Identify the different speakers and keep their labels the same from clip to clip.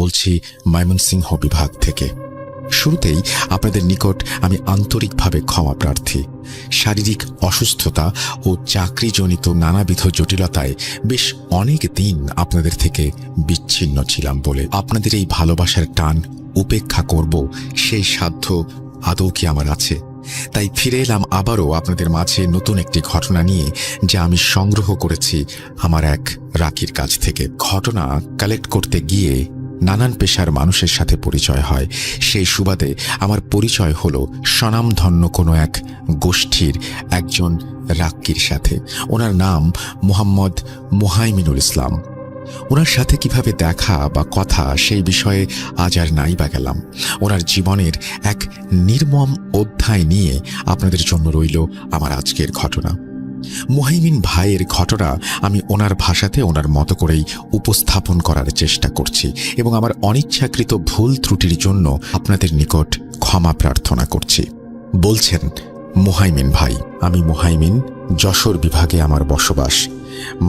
Speaker 1: বলছি ময়মনসিংহ বিভাগ থেকে। শুরুতেই আপনাদের নিকট আমি আন্তরিকভাবে ক্ষমা প্রার্থী। শারীরিক অসুস্থতা ও চাকরিজনিত নানাবিধ জটিলতায় বেশ অনেক দিন আপনাদের থেকে বিচ্ছিন্ন ছিলাম বলে আপনাদের এই ভালোবাসার টান উপেক্ষা করব সেই সাধ্য আদৌ কি আমার আছে? তাই ফিরে এলাম আবারও আপনাদের মাঝে নতুন একটি ঘটনা নিয়ে, যা আমি সংগ্রহ করেছি আমার এক রাকির কাছ থেকে। ঘটনা কালেক্ট করতে গিয়ে নানান পেশার মানুষের সাথে পরিচয় হয়। সেই সুবাদে আমার পরিচয় হলো স্বনামধন্য কোনো এক গোষ্ঠীর একজন রাক্কির সাথে। ওনার নাম মোহাম্মদ মুহাইমিনুল ইসলাম। ওনার সাথে কিভাবে দেখা বা কথা সেই বিষয়ে আজ আর নাই বা গেলাম। ওনার জীবনের এক নির্মম অধ্যায় নিয়ে আপনাদের জন্য রইল আমার আজকের ঘটনা। মুহাইমিন ভাইয়ের ঘটনা আমি ওনার ভাষাতে ওনার মতো করেই উপস্থাপন করার চেষ্টা করছি এবং আমার অনিচ্ছাকৃত ভুল ত্রুটির জন্য আপনাদের নিকট ক্ষমা প্রার্থনা করছি। বলছেন মুহাইমিন ভাই, আমি মুহাইমিন, যশোর বিভাগে আমার বসবাস।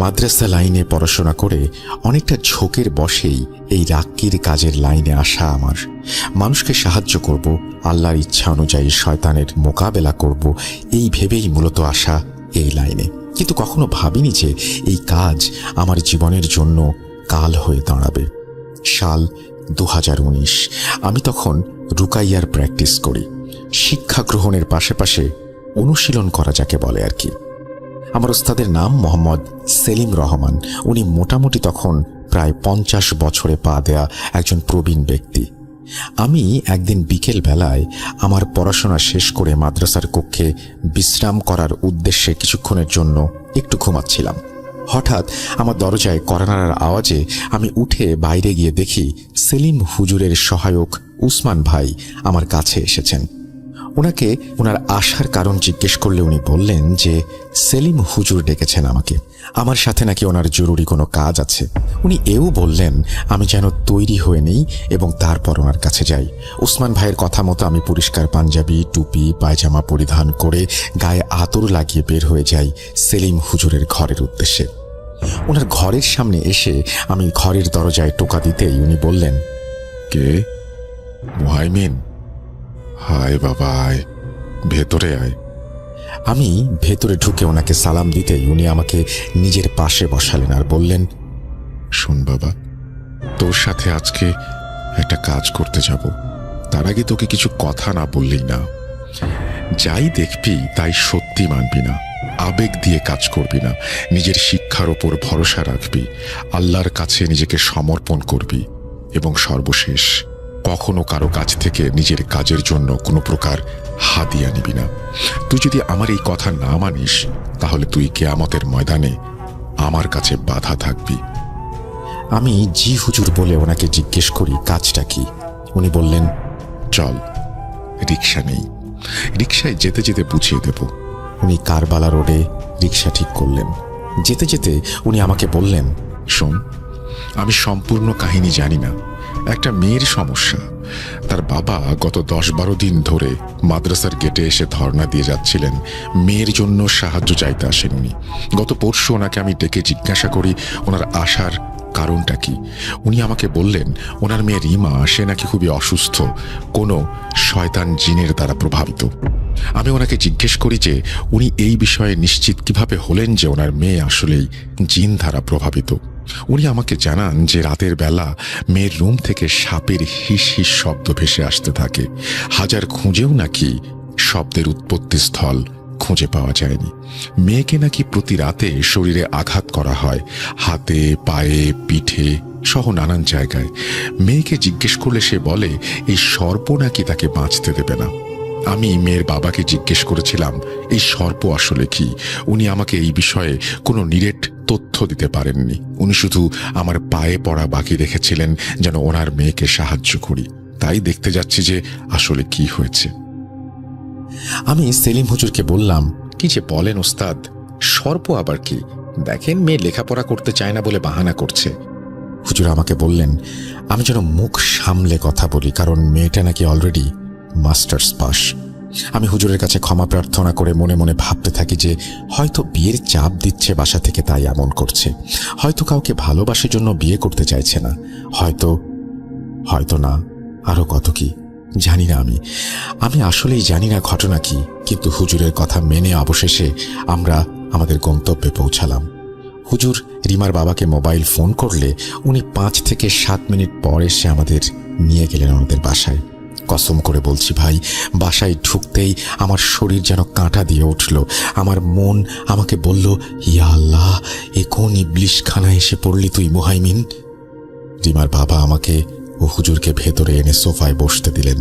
Speaker 1: মাদ্রাসা লাইনে পড়াশোনা করে অনেকটা ঝোঁকের বশেই এই রাক্কির কাজের লাইনে আসা আমার। মানুষকে সাহায্য করব, আল্লাহর ইচ্ছা অনুযায়ী শয়তানের মোকাবেলা করব, এই ভেবেই মূলত আসা এই লাইনে। কিন্তু কখনো ভাবিনি যে এই কাজ আমার জীবনের জন্য কাল হয়ে দাঁড়াবে। সাল 2019। আমি তখন রুকাইয়ার প্র্যাকটিস করি। শিক্ষা গ্রহণের পাশে অনুশীলন করা যাকে বলে আর কি। আমার ওস্তাদের নাম মোহাম্মদ সেলিম রহমান। উনি মোটামুটি তখন প্রায় 50 বছরে পা দেয়া একজন প্রবীণ ব্যক্তি। আমি একদিন বিকেল বেলায় আমার পড়াশোনা শেষ করে মাদ্রাসার কক্ষে বিশ্রাম করার উদ্দেশ্যে কিছুক্ষণের জন্য একটু ঘুমাচ্ছিলাম। হঠাৎ আমার দরজায় কড়া নাড়ার আওয়াজে আমি উঠে বাইরে গিয়ে দেখি সেলিম হুজুরের সহায়ক উসমান ভাই আমার কাছে এসেছেন। ওনাকে ওনার আসার কারণ জিজ্ঞেস করলে উনি বললেন যে সেলিম হুজুর ডেকেছেন আমাকে, আমার সাথে নাকি ওনার জরুরি কোনো কাজ আছে। উনি এও বললেন আমি যেন তৈরি হয়ে নেই এবং তারপর ওনার কাছে যাই। উসমান ভাইয়ের কথা মতো আমি পরিষ্কার পাঞ্জাবি, টুপি, পায়জামা পরিধান করে গায়ে আতর লাগিয়ে বের হয়ে যাই সেলিম হুজুরের ঘরের উদ্দেশ্যে। ওনার ঘরের সামনে এসে আমি ঘরের দরজায় টোকা দিতেই উনি বললেন,
Speaker 2: কে? মুহাইমিন? হায় বাবা, আয় ভেতরে আয়।
Speaker 1: আমি ভেতরে ঢুকে ওনাকে সালাম দিতেই উনি আমাকে নিজের পাশে বসালেন আর বললেন,
Speaker 2: শোন বাবা, তোর সাথে আজকে একটা কাজ করতে যাব। তার আগে তোকে কিছু কথা না বললেই না। যাই দেখবি তাই সত্যি মানবি না, আবেগ দিয়ে কাজ করবি না, নিজের শিক্ষার ওপর ভরসা রাখবি, আল্লাহর কাছে নিজেকে সমর্পণ করবি এবং সর্বশেষ কখনো কারো কাছ থেকে নিজের কাজের জন্য কোনো প্রকার হাদিয়া নিবি না। তুই যদি আমার এই কথা না মানিস তাহলে তুই কিয়ামতের ময়দানে আমার কাছে বাধা থাকবি।
Speaker 1: আমি জি হুজুর বলে ওনাকে জিজ্ঞেস করি কাজটা কি। উনি বললেন,
Speaker 2: চল, রিক্সা নেই, রিক্সায় যেতে যেতে বুঝিয়ে দেব।
Speaker 1: উনি কারবালা রোডে রিক্সা ঠিক করলেন। যেতে যেতে উনি আমাকে বললেন,
Speaker 2: শোন, আমি সম্পূর্ণ কাহিনী জানি না। একটা মেয়ের সমস্যা। তার বাবা গত 10-12 দিন ধরে মাদ্রাসার গেটে এসে ধর্ণা দিয়ে যাচ্ছিলেন। মেয়ের জন্য সাহায্য চাইতে আসেন উনি। গত পরশু ওনাকে আমি ডেকে জিজ্ঞাসা করি ওনার আসার কারণটা কি। উনি আমাকে বললেন ওনার মেয়ে রিমা, সে নাকি খুবই অসুস্থ, কোনো শয়তান জিনের দ্বারা প্রভাবিত। আমি ওনাকে জিজ্ঞেস করি যে উনি এই বিষয়ে নিশ্চিত কিভাবে হলেন যে ওনার মেয়ে আসলেই জিন দ্বারা প্রভাবিত। উনি আমাকে জানান যে রাতের বেলা মেয়ের রুম থেকে সাপের হিস হিস শব্দ ভেসে আসতে থাকে। হাজার খুঁজেও নাকি শব্দের উৎপত্তি স্থল খুঁজে পাওয়া যায়নি। মেয়েকে নাকি প্রতি রাতে শরীরে আঘাত করা হয়, হাতে, পায়ে, পিঠে সহ নানান জায়গায়। মেয়েকে জিজ্ঞেস করলে সে বলে এই সর্প নাকি তাকে বাঁচতে দেবে না। আমি মেয়ের বাবাকে জিজ্ঞেস করেছিলাম এই সর্প আসলে কি। উনি আমাকে এই বিষয়ে কোনো নিরেট তথ্য দিতে পারেননি। উনি শুধু আমার পায়ে পড়া বাকি রেখেছিলেন যেন ওনার মেয়েকে সাহায্য করি। তাই দেখতে যাচ্ছি যে আসলে কি হয়েছে।
Speaker 1: আমি সেলিম হুজুরকে বললাম, কি যে বলেন ওস্তাদ, সর্প আবার কি? দেখেন মেয়ে লেখাপড়া করতে চায় না বলে বাহানা করছে। হুজুর আমাকে বললেন আমি যেন মুখ সামলে কথা বলি, কারণ মেয়েটা নাকি অলরেডি মাস্টার্স পাস। আমি হুজুরের কাছে ক্ষমা প্রার্থনা করে মনে মনে ভাবতে থাকি যে হয়তো বিয়ের চাপ দিচ্ছে বাসা থেকে, তাই এমন করছে। হয়তো কাউকে ভালোবাসার জন্য বিয়ে করতে চাইছে না, হয়তো হয়তো না, আরো কত কি জানি না। আমি আসলেই জানি না ঘটনা কি, কিন্তু হুজুরের কথা মেনে অবশেষে আমরা আমাদের গন্তব্যে পৌঁছালাম। হুজুর রিমার বাবাকে মোবাইল ফোন করলে উনি 5 থেকে 7 মিনিট পর এসে আমাদের নিয়ে গেলেন আমাদের বাসায়। কসম করে বলছি ভাই, বাসায় ঢুকতেই আমার শরীর যেন কাঁটা দিয়ে উঠল। আমার মন আমাকে বলল, ইয়া আল্লাহ, এ কোন ইবলিশখানায় এসে পড়লি তুই মুহাইমিন। রিমার বাবা আমাকে ও হুজুরকে ভেতরে এনে সোফায় বসতে দিলেন।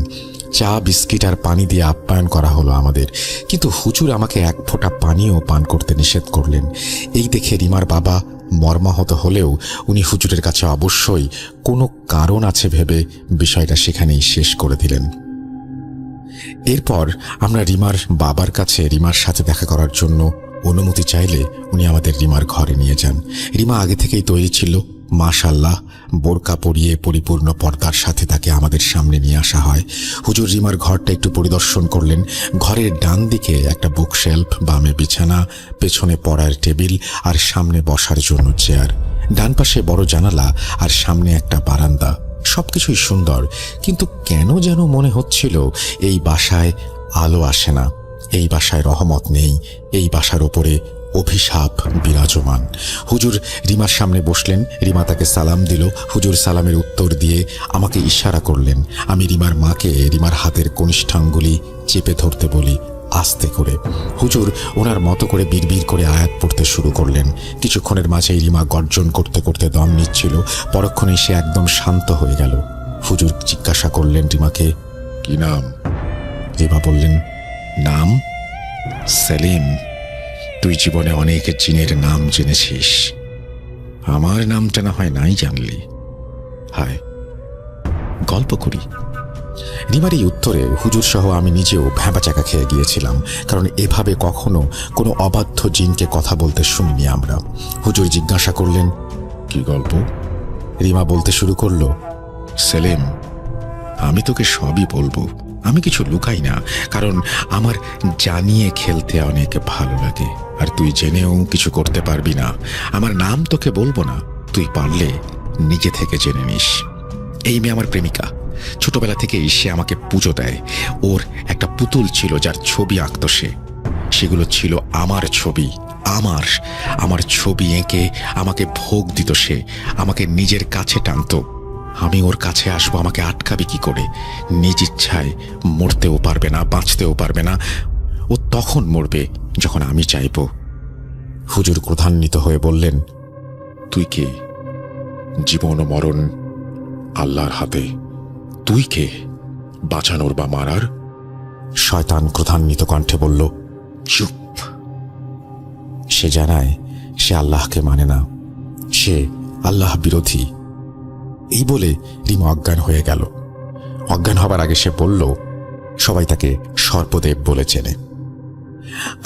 Speaker 1: চা, বিস্কিট আর পানি দিয়ে আপ্যায়ন করা হলো আমাদের, কিন্তু হুজুর আমাকে এক ফোঁটা পানিও পান করতে নিষেধ করলেন। এই দেখে রিমার বাবা মর্মাহত হলেও উনি হুজুরের কাছে অবশ্যই কোনো কারণ আছে ভেবে বিষয়টা সেখানেই শেষ করে দিলেন। এরপর আমরা রিমার বাবার কাছে রিমার সাথে দেখা করার জন্য অনুমতি চাইলে উনি আমাদের রিমার ঘরে নিয়ে যান। রিমা আগে থেকেই তৈরি ছিল, মাশাআল্লাহ। বোরকা পরিয়ে পরিপূর্ণ পর্দার সাথে তাকে আমাদের সামনে নিয়ে আসা হয়। হুজুর রিমার ঘরটা একটু পরিদর্শন করলেন। ঘরের ডান দিকে একটা বুকশেলফ, বামে বিছানা, পেছনে পড়ার টেবিল আর সামনে বসার জন্য চেয়ার, ডান পাশে বড় জানালা আর সামনে একটা বারান্দা। সবকিছুই সুন্দর, কিন্তু কেন যেন মনে হচ্ছিল এই বাসায় আলো আসে না, এই বাসায় রহমত নেই, এই বাসার ওপরে অভিশাপ বিরাজমান। হুজুর রিমার সামনে বসলেন। রিমা তাকে সালাম দিল। হুজুর সালামের উত্তর দিয়ে আমাকে ইশারা করলেন। আমি রিমার মাকে রিমার হাতের কনিষ্ঠাঙ্গুলি চেপে ধরতে বলি আস্তে করে। হুজুর ওনার মতো করে বিড়বিড় করে আয়াত পড়তে শুরু করলেন। কিছুক্ষণের মাঝেই রিমা গর্জন করতে করতে দম নিচ্ছিল। পরক্ষণেই সে একদম শান্ত হয়ে গেল। হুজুর জিজ্ঞাসা করলেন রিমাকে,
Speaker 2: কি নাম?
Speaker 1: রিমা বললেন,
Speaker 2: নাম
Speaker 1: সেলিম।
Speaker 2: তুই জীবনে অনেক জিনের নাম জেনেছিস, আমার নামটা না হয় নাই জানলি। হায়,
Speaker 1: গল্প করি। রিমার এই উত্তরে হুজুর সহ আমি নিজেও ভ্যাবাচাকা খেয়ে গিয়েছিলাম, কারণ এভাবে কখনো কোনো অবাধ্য জিনকে কথা বলতে শুনিনি আমরা। হুজুর জিজ্ঞাসা করলেন,
Speaker 2: কি গল্প?
Speaker 1: রিমা বলতে শুরু করলো,
Speaker 2: সেলিম, আমি তোকে সবই বলবো, আমি কিছু লুকাই না, কারণ আমার জানিয়ে খেলতে অনেক ভালো লাগে। আর তুই জেনেও কিছু করতে পারবি না। আমার নাম তোকে বলবো না, তুই পারলে নিজে থেকে জেনে নিস। এই মেয়ে আমার প্রেমিকা। ছোটবেলা থেকেই সে আমাকে পুজো দেয়। ওর একটা পুতুল ছিল যার ছবি আঁকত সে। সেগুলো ছিল আমার ছবি, আমার ছবি এঁকে আমাকে ভোগ দিত সে, আমাকে নিজের কাছে টানত। আমি ওর কাছে আসবো, আমাকে আটকাবি কি করে? নিজ ইচ্ছায় মরতেও পারবে না, বাঁচতেও পারবে না। ও তখন মরবে যখন আমি চাইব।
Speaker 1: হুজুর ক্রোধান্বিত হয়ে বললেন,
Speaker 2: তুই কে? জীবন ও মরণ আল্লাহর হাতে। তুই কে বাঁচানোর বা মারার?
Speaker 1: শয়তান ক্রোধান্বিত কণ্ঠে বলল,
Speaker 2: চুপ।
Speaker 1: সে জানায় সে আল্লাহকে মানে না, সে আল্লাহ বিরোধী। এই বলে রিমা অজ্ঞান হয়ে গেল। অজ্ঞান হবার আগে সে বলল, সবাই তাকে সর্পদেব বলে চেনে।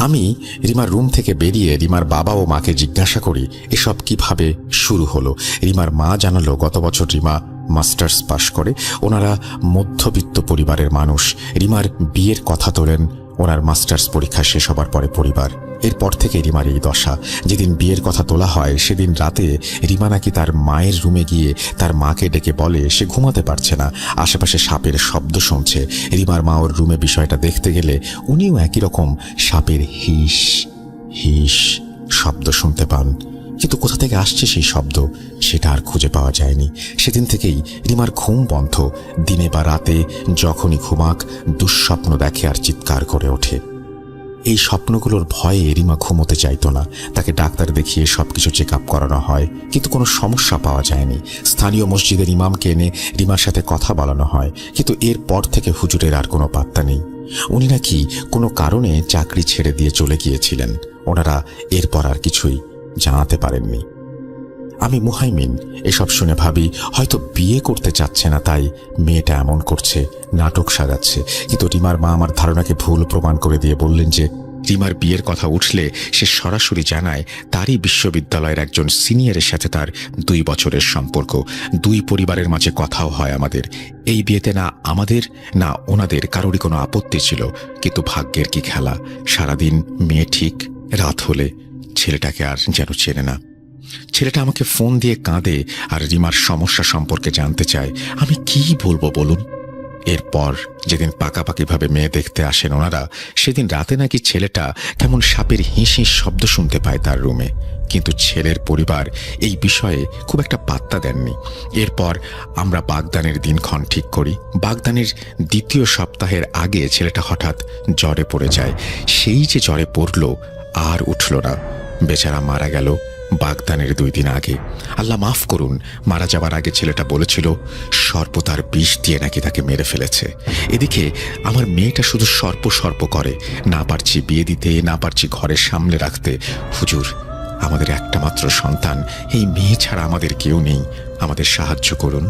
Speaker 1: আমি রিমার রুম থেকে বেরিয়ে রিমার বাবা ও মাকে জিজ্ঞাসা করি এসব কিভাবে শুরু হলো। রিমার মা জানালো, গত বছর রিমা মাস্টার্স পাশ করে। ওনারা মধ্যবিত্ত পরিবারের মানুষ। রিমার বিয়ের কথা তোলেন ওনার মাস্টার্স পরীক্ষা শেষ হবার পরে পরিবার। এরপর থেকে রিমার এই দশা। যেদিন বিয়ের কথা তোলা হয় সেদিন রাতে রিমা নাকি তার মায়ের রুমে গিয়ে তার মাকে ডেকে বলে সে ঘুমাতে পারছে না, আশেপাশে সাপের শব্দ শুনছে। রিমার মা ওর রুমে বিষয়টা দেখতে গেলে উনিও একই রকম সাপের হিস হিস শব্দ শুনতে পান, কিন্তু কোথা থেকে আসছে সেই শব্দ সেটা আর খুঁজে পাওয়া যায়নি। সেদিন থেকেই রিমার ঘুম বন্ধ। দিনে বা রাতে যখনই ঘুমাক দুঃস্বপ্ন দেখে আর চিৎকার করে ওঠে। এই স্বপ্নগুলোর ভয়ে রিমা ঘুমোতে চাইতো না। তাকে ডাক্তার দেখিয়ে সবকিছু চেক আপ করানো হয়, কিন্তু কোনো সমস্যা পাওয়া যায়নি। স্থানীয় মসজিদের ইমামকে এনে রিমার সাথে কথা বলানো হয়, কিন্তু এরপর থেকে হুজুরের আর কোনো পাত্তা নেই। উনি নাকি কোনো কারণে চাকরি ছেড়ে দিয়ে চলে গিয়েছিলেন। ওনারা এরপর আর কিছুই জানাতে পারেননি। আমি মুহাইমিন এসব শুনে ভাবি হয়তো বিয়ে করতে চাচ্ছে না, তাই মেয়েটা এমন করছে, নাটক সাজাচ্ছে। কিন্তু রিমার মা আমার ধারণাকে ভুল প্রমাণ করে দিয়ে বললেন যে
Speaker 2: রিমার বিয়ের কথা উঠলে সে সরাসরি জানায় তারই বিশ্ববিদ্যালয়ের একজন সিনিয়রের সাথে তার 2 বছরের সম্পর্ক। 2 পরিবারের মাঝে কথাও হয় আমাদের। এই বিয়েতে না আমাদের না ওনাদের কারোরই কোনো আপত্তি ছিল, কিন্তু ভাগ্যের কি খেলা, সারাদিন মেয়ে ঠিক, রাত হলে ছেলেটাকে আর যেন চেনে না।
Speaker 1: ছেলেটা আমাকে ফোন দিয়ে কাঁদে আর রিমার সমস্যা সম্পর্কে জানতে চায়। আমি কি বলবো বলুন? এরপর যেদিন পাকাপাকিভাবে মেয়ে দেখতে আসেন ওনারা, সেদিন রাতে নাকি ছেলেটা কেমন সাপের হিঁ হিঁ শব্দ শুনতে পায় তার রুমে, কিন্তু ছেলের পরিবার এই বিষয়ে খুব একটা পাত্তা দেননি। এরপর আমরা বাগদানের দিনক্ষণ ঠিক করি। বাগদানের দ্বিতীয় সপ্তাহের আগে ছেলেটা হঠাৎ জ্বরে পড়ে যায়। সেই যে জ্বরে পড়ল আর উঠল না, বেচারা মারা গেল বাগদানের 2 দিন আগে। আল্লাহ মাফ করুন, মারা যাবার আগে ছেলেটা বলেছিল সর্প তার বিষ দিয়ে নাকি তাকে মেরে ফেলেছে। এদিকে আমার মেয়েটা শুধু সর্প সর্প করে, না পারছি বিয়ে দিতে, না পারছি ঘরের সামনে রাখতে। হুজুর, আমাদের একটা মাত্র সন্তান, এই মেয়ে ছাড়া আমাদের কেউ নেই, আমাদের সাহায্য করুন।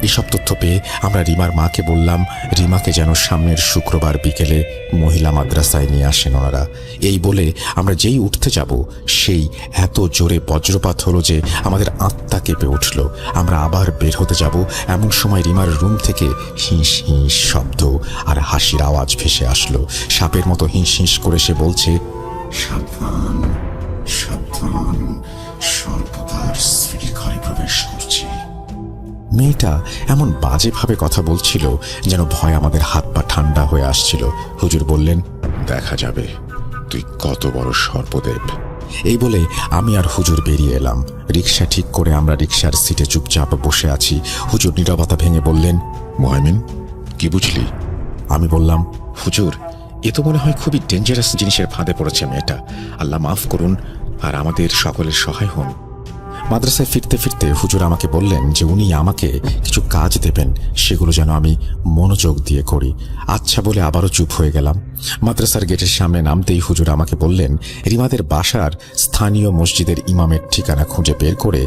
Speaker 1: এসব তথ্য পেয়ে আমরা রিমার মাকে বললাম রিমাকে যেন সামনের শুক্রবার বিকেলে মহিলা মাদ্রাসায় নিয়ে আসেন ওনারা। এই বলে আমরা যেই উঠতে যাব, সেই এত জোরে বজ্রপাত হলো যে আমাদের আত্মা কেঁপে উঠল। আমরা আবার বের হতে যাব, এমন সময় রিমার রুম থেকে হিঁস হিঁস শব্দ আর হাসির আওয়াজ ভেসে আসলো। সাপের মতো হিঁস হিঁস করে সে বলছে, সাবধান সাবধান, সর্বদার স্ত্রীর ঘরে প্রবেশ করছে। মেয়েটা এমন বাজেভাবে কথা বলছিল যেন ভয় আমাদের হাত পা ঠান্ডা হয়ে আসছিল। হুজুর বললেন,
Speaker 2: দেখা যাবে তুই কত বড় সর্পদেব।
Speaker 1: এই বলে আমি আর হুজুর বেরিয়ে এলাম। রিক্সা ঠিক করে আমরা রিক্সার সিটে চুপচাপ বসে আছি। হুজুর নীরবতা ভেঙে বললেন,
Speaker 2: মুহাইমিন, কি বুঝলি?
Speaker 1: আমি বললাম, হুজুর, এ তো মনে হয় খুবই ডেঞ্জারাস জিনিসের ফাঁদে পড়েছে মেয়েটা। আল্লাহ মাফ করুন আর আমাদের সকলের সহায় হন। মাদ্রাসায় ফিরতে ফিরতে হুজুর আমাকে বললেন যে উনি আমাকে কিছু কাজ দেবেন, সেগুলো যেন আমি মনোযোগ দিয়ে করি। আচ্ছা বলে আবারও চুপ হয়ে গেলাম। মাদ্রাসার গেটের সামনে নামতেই হুজুর আমাকে বললেন রিমাদের বাসার স্থানীয় মসজিদের ইমামের ঠিকানা খুঁজে বের করে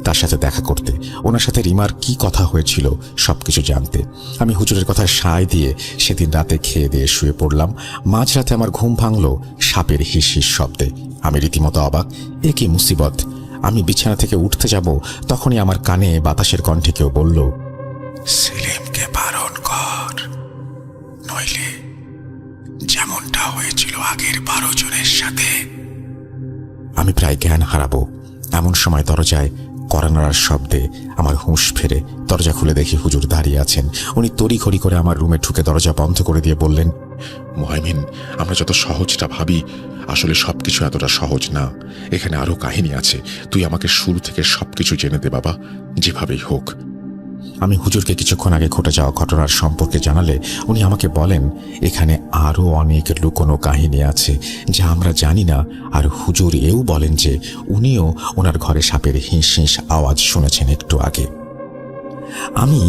Speaker 1: তার সাথে দেখা করতে, ওনার সাথে রিমার কি কথা হয়েছিল সবকিছু জানতে। আমি হুজুরের কথায় সায় দিয়ে সেদিন রাতে খেয়ে দিয়ে শুয়ে পড়লাম। মাঝরাতে আমার ঘুম ভাঙল সাপের হিস হিস শব্দে। আমি রীতিমতো অবাক, এ কি মুসিবত! আমি বিছানা থেকে উঠতে যাব, তখনই আমার কানে বাতাসের কণ্ঠে কেউ বলল, সেলিমকে বারণ কর, নইলে যেমনটা হয়েছিল আগের 12 জনের সাথে। আমি প্রায় জ্ঞান হারাবো। এমন সময় দরজায় কড়া নাড়ার শব্দে আমার হুঁশ ফেরে। দরজা খুলে দেখি হুজুর দাঁড়িয়ে আছেন। উনি তড়িঘড়ি করে আমার রুমে ঢুকে দরজা বন্ধ করে দিয়ে বললেন,
Speaker 2: মুহাইমিন, আমরা যত সহজটা ভাবি আসলে সবকিছু এতটা সহজ না। এখানে আরো কাহিনী আছে। তুই আমাকে শুরু থেকে সবকিছু জেনে দে বাবা, যেভাবেই হোক।
Speaker 1: আমি হুজুরকে কিছুক্ষণ আগে ঘটে যাওয়া ঘটনার সম্পর্কে জানালে উনি আমাকে বলেন এখানে আরো অনেক লুকোনো কাহিনী আছে যা আমরা জানি না। আর হুজুর এও বলেন যে উনিও ওনার ঘরে সাপের হিঁস হিঁস আওয়াজ শুনেছেন একটু আগে। আমি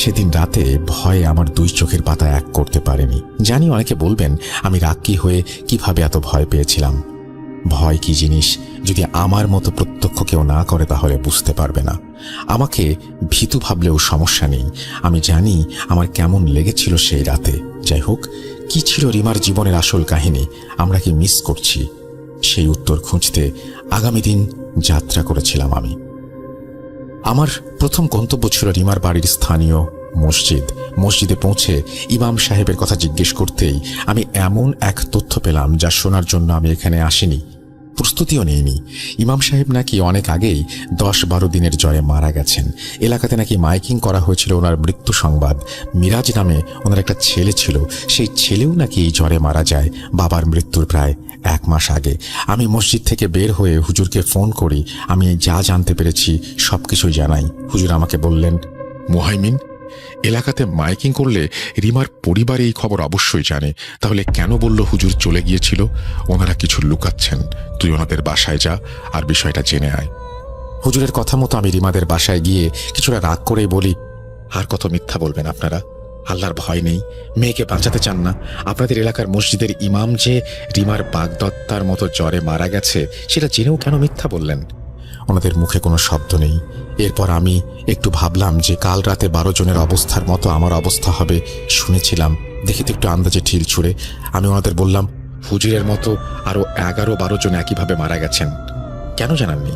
Speaker 1: সেদিন রাতে ভয়ে আমার 2 চোখের পাতা এক করতে পারিনি। জানি অনেকে বলবেন আমি রাগী হয়ে কিভাবে এত ভয় পেয়েছিলাম। ভয় কি জিনিস যদি আমার মতো প্রত্যক্ষ কেউ না করে তাহলে বুঝতে পারবে না। আমাকে ভীতু ভাবলেও সমস্যা নেই, আমি জানি আমার কেমন লেগেছিল সেই রাতে। যাই হোক, কি ছিল রিমার জীবনের আসল কাহিনী, আমরা কি মিস করছি, সেই উত্তর খুঁজতে আগামী দিন যাত্রা করেছিলাম আমি। আমার প্রথম গন্তব্য ছিল রিমার বাড়ির স্থানীয় মসজিদে পৌঁছে ইমাম সাহেবের কথা জিজ্ঞেস করতেই আমি এমন এক তথ্য পেলাম যা শোনার জন্য আমি এখানে আসিনি, প্রস্তুতিও নেইনি। ইমাম সাহেব নাকি অনেক আগেই 10-12 দিনের জ্বরে মারা গেছেন। এলাকাতে নাকি মাইকিং করা হয়েছিল ওনার মৃত্যু সংবাদ। মিরাজ নামে ওনার একটা ছেলে ছিল, সেই ছেলেও নাকি এই জ্বরে মারা যায় বাবার মৃত্যুর প্রায় 1 মাস আগে। আমি মসজিদ থেকে বের হয়ে হুজুরকে ফোন করি। আমি যা জানতে পেরেছি সবকিছুই জানাই। হুজুর আমাকে বললেন,
Speaker 2: মুহাইমিন, এলাকাতে মাইকিং করলে রিমার পরিবার এই খবর অবশ্যই জানে, তাহলে কেন বলল হুজুর চলে গিয়েছিল? ওনারা কিছু লুকাচ্ছেন। তুই ওনাদের বাসায় যা আর বিষয়টা জেনে আয়।
Speaker 1: হুজুরের কথা মতো আমি রিমাদের বাসায় গিয়ে কিছুটা রাগ করেই বলি, আর কত মিথ্যা বলবেন আপনারা? আল্লাহর ভয় নেই? মেয়েকে বাঁচাতে চান না? আপনাদের এলাকার মসজিদের ইমাম যে রিমার বাগদত্তার মতো জ্বরে মারা গেছে সেটা জেনেও কেন মিথ্যা বললেন? ওনাদের মুখে কোনো শব্দ নেই। এরপর আমি একটু ভাবলাম যে কাল রাতে 12 জনের অবস্থার মতো আমার অবস্থা হবে শুনেছিলাম, দেখি তো একটু আন্দাজে ঢিল ছুড়ে। আমি ওনাদের বললাম, হুজুরের মতো আরো 11-12 জন একইভাবে মারা গেছেন, কেন জানাননি?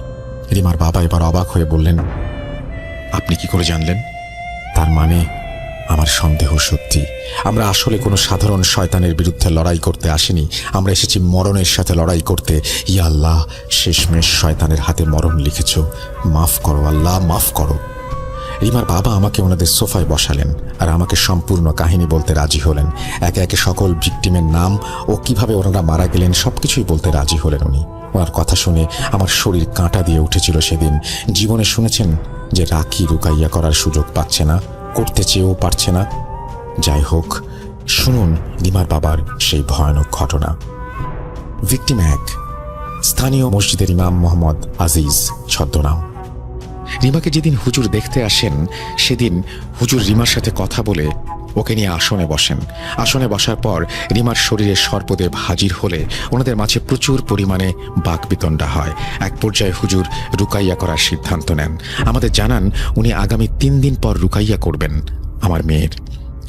Speaker 1: রিমার বাবা এবার অবাক হয়ে বললেন, আপনি কি করে জানলেন? তার মানে আমার সন্দেহ সত্যি। আমরা আসলে কোনো সাধারণ শয়তানের বিরুদ্ধে লড়াই করতে আসিনি, আমরা এসেছি মরণের সাথে লড়াই করতে। ইয়া আল্লাহ, শেষমেশ শয়তানের হাতে মরণ লিখেছ, মাফ করো আল্লাহ, মাফ করো। রিমার বাবা আমাকে ওনাদের সোফায় বসালেন আর আমাকে সম্পূর্ণ কাহিনী বলতে রাজি হলেন। একে একে সকল ভিকটিমের নাম ও কিভাবে ওনারা মারা গেলেন সবকিছুই বলতে রাজি হলেন উনি। ওনার কথা শুনে আমার শরীর কাঁটা দিয়ে উঠেছিল সেদিন। জীবনে শুনেছেন যে রাকি রুকাইয়া করার সুযোগ পাচ্ছে না, করতে চেয়েও পারছে না। যাই হোক, শুনুন রিমার বাবার সেই ভয়ানক ঘটনা। ভিকটিম 1, স্থানীয় মসজিদের ইমাম মোহাম্মদ আজিজ ছদ্মনাম। রিমাকে যেদিন হুজুর দেখতে আসেন সেদিন হুজুর রিমার সাথে কথা বলে ওকে নিয়ে আসনে বসেন। আসনে বসার পর রিমার শরীরে সর্পদেব হাজির হলে ওনাদের মাঝে প্রচুর পরিমাণে বাকবিতণ্ডা হয়। এক পর্যায়ে হুজুর রুকাইয়া করার সিদ্ধান্ত নেন। আমাদের জানান উনি আগামী 3 দিন পর রুকাইয়া করবেন আমার মেয়ের।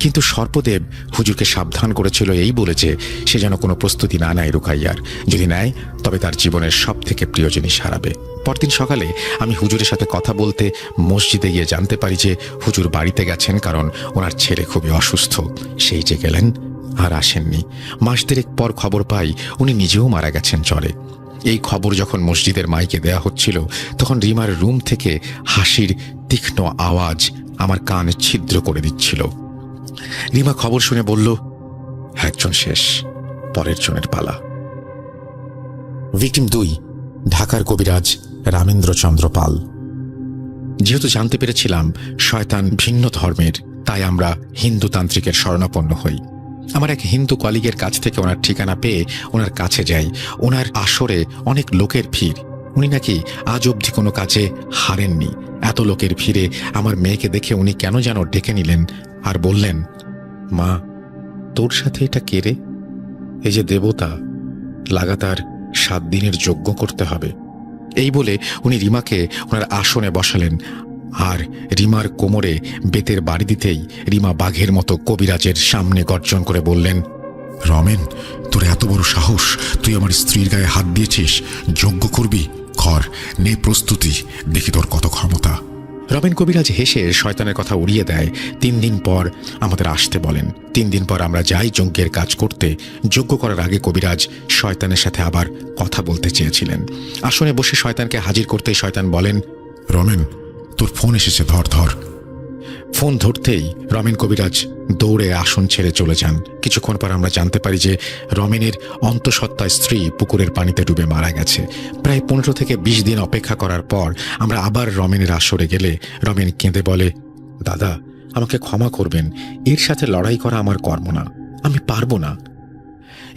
Speaker 1: কিন্তু সর্পদেব হুজুরকে সাবধান করেছিল এই বলে যে সে যেন কোনো প্রস্তুতি না নেয় রুকাইয়ার। যদি নেয় তবে তার জীবনের সব থেকে প্রিয় জিনিস হারাবে। পরদিন সকালে আমি হুজুরের সাথে কথা বলতে মসজিদে গিয়ে জানতে পারি যে হুজুর বাড়িতে গেছেন, কারণ ওনার ছেলে খুবই অসুস্থ। সেই যে গেলেন আর আসেননি। মাস দেড়েক পর খবর পাই উনি নিজেও মারা গেছেন জ্বরে। এই খবর যখন মসজিদের মাইকে দেয়া হচ্ছিল তখন রিমার রুম থেকে হাসির তীক্ষ্ণ আওয়াজ আমার কান ছিদ্র করে দিচ্ছিল। রিমা খবর শুনে বলল, একজন শেষ, পরের জনের পালা। ভিকটিম 2, ঢাকার কবিরাজ রামেন্দ্রচন্দ্র পাল। যেহেতু জানতে পেরেছিলাম শয়তান ভিন্ন ধর্মের, তাই আমরা হিন্দু তান্ত্রিকের শরণাপন্ন হই। আমার এক হিন্দু কলিগের কাছ থেকে ওনার ঠিকানা পেয়ে ওনার কাছে যাই। ওনার আসরে অনেক লোকের ভিড়। উনি নাকি আজ অবধি কোনো কাজে হারেননি। এত লোকের ভিড়ে আমার মেয়েকে দেখে উনি কেন যেন ডেকে নিলেন আর বললেন, মা, তোর সাথে এটা কে রে? এই যে দেবতা, লাগাতার 7 দিনের যজ্ঞ করতে হবে। এই বলে উনি রিমাকে ওনার আসনে বসালেন আর রিমার কোমরে বেতের বাড়ি দিতেই রিমা বাঘের মতো কবিরাজের সামনে গর্জন করে বললেন,
Speaker 2: রমেন, তোর এত বড় সাহস, তুই আমার স্ত্রীর গায়ে হাত দিয়েছিস, যজ্ঞ করবি? কর, নে প্রস্তুতি, দেখি তোর কত ক্ষমতা।
Speaker 1: রমেন কবিরাজ হেসে শয়তানের কথা উড়িয়ে দেয়। 3 দিন পর আমাদের আসতে বলেন। 3 দিন পর আমরা যাই যজ্ঞের কাজ করতে। যজ্ঞ করার আগে কবিরাজ শয়তানের সাথে আবার কথা বলতে চেয়েছিলেন। আসনে বসে শয়তানকে হাজির করতেই শয়তান বলেন,
Speaker 2: রমেন, তোর ফোন এসেছে, ধর ধর।
Speaker 1: ফোন ধরতেই রমেন কবিরাজ দৌড়ে আসন ছেড়ে চলে যান। কিছুক্ষণ পর আমরা জানতে পারি যে রমেনের অন্তঃসত্ত্বা স্ত্রী পুকুরের পানিতে ডুবে মারা গেছে। প্রায় 15 থেকে 20 দিন অপেক্ষা করার পর আমরা আবার রমেনের আসরে গেলে রমেন কেঁদে বলে, দাদা, আমাকে ক্ষমা করবেন, এর সাথে লড়াই করা আমার কর্ম না, আমি পারবো না।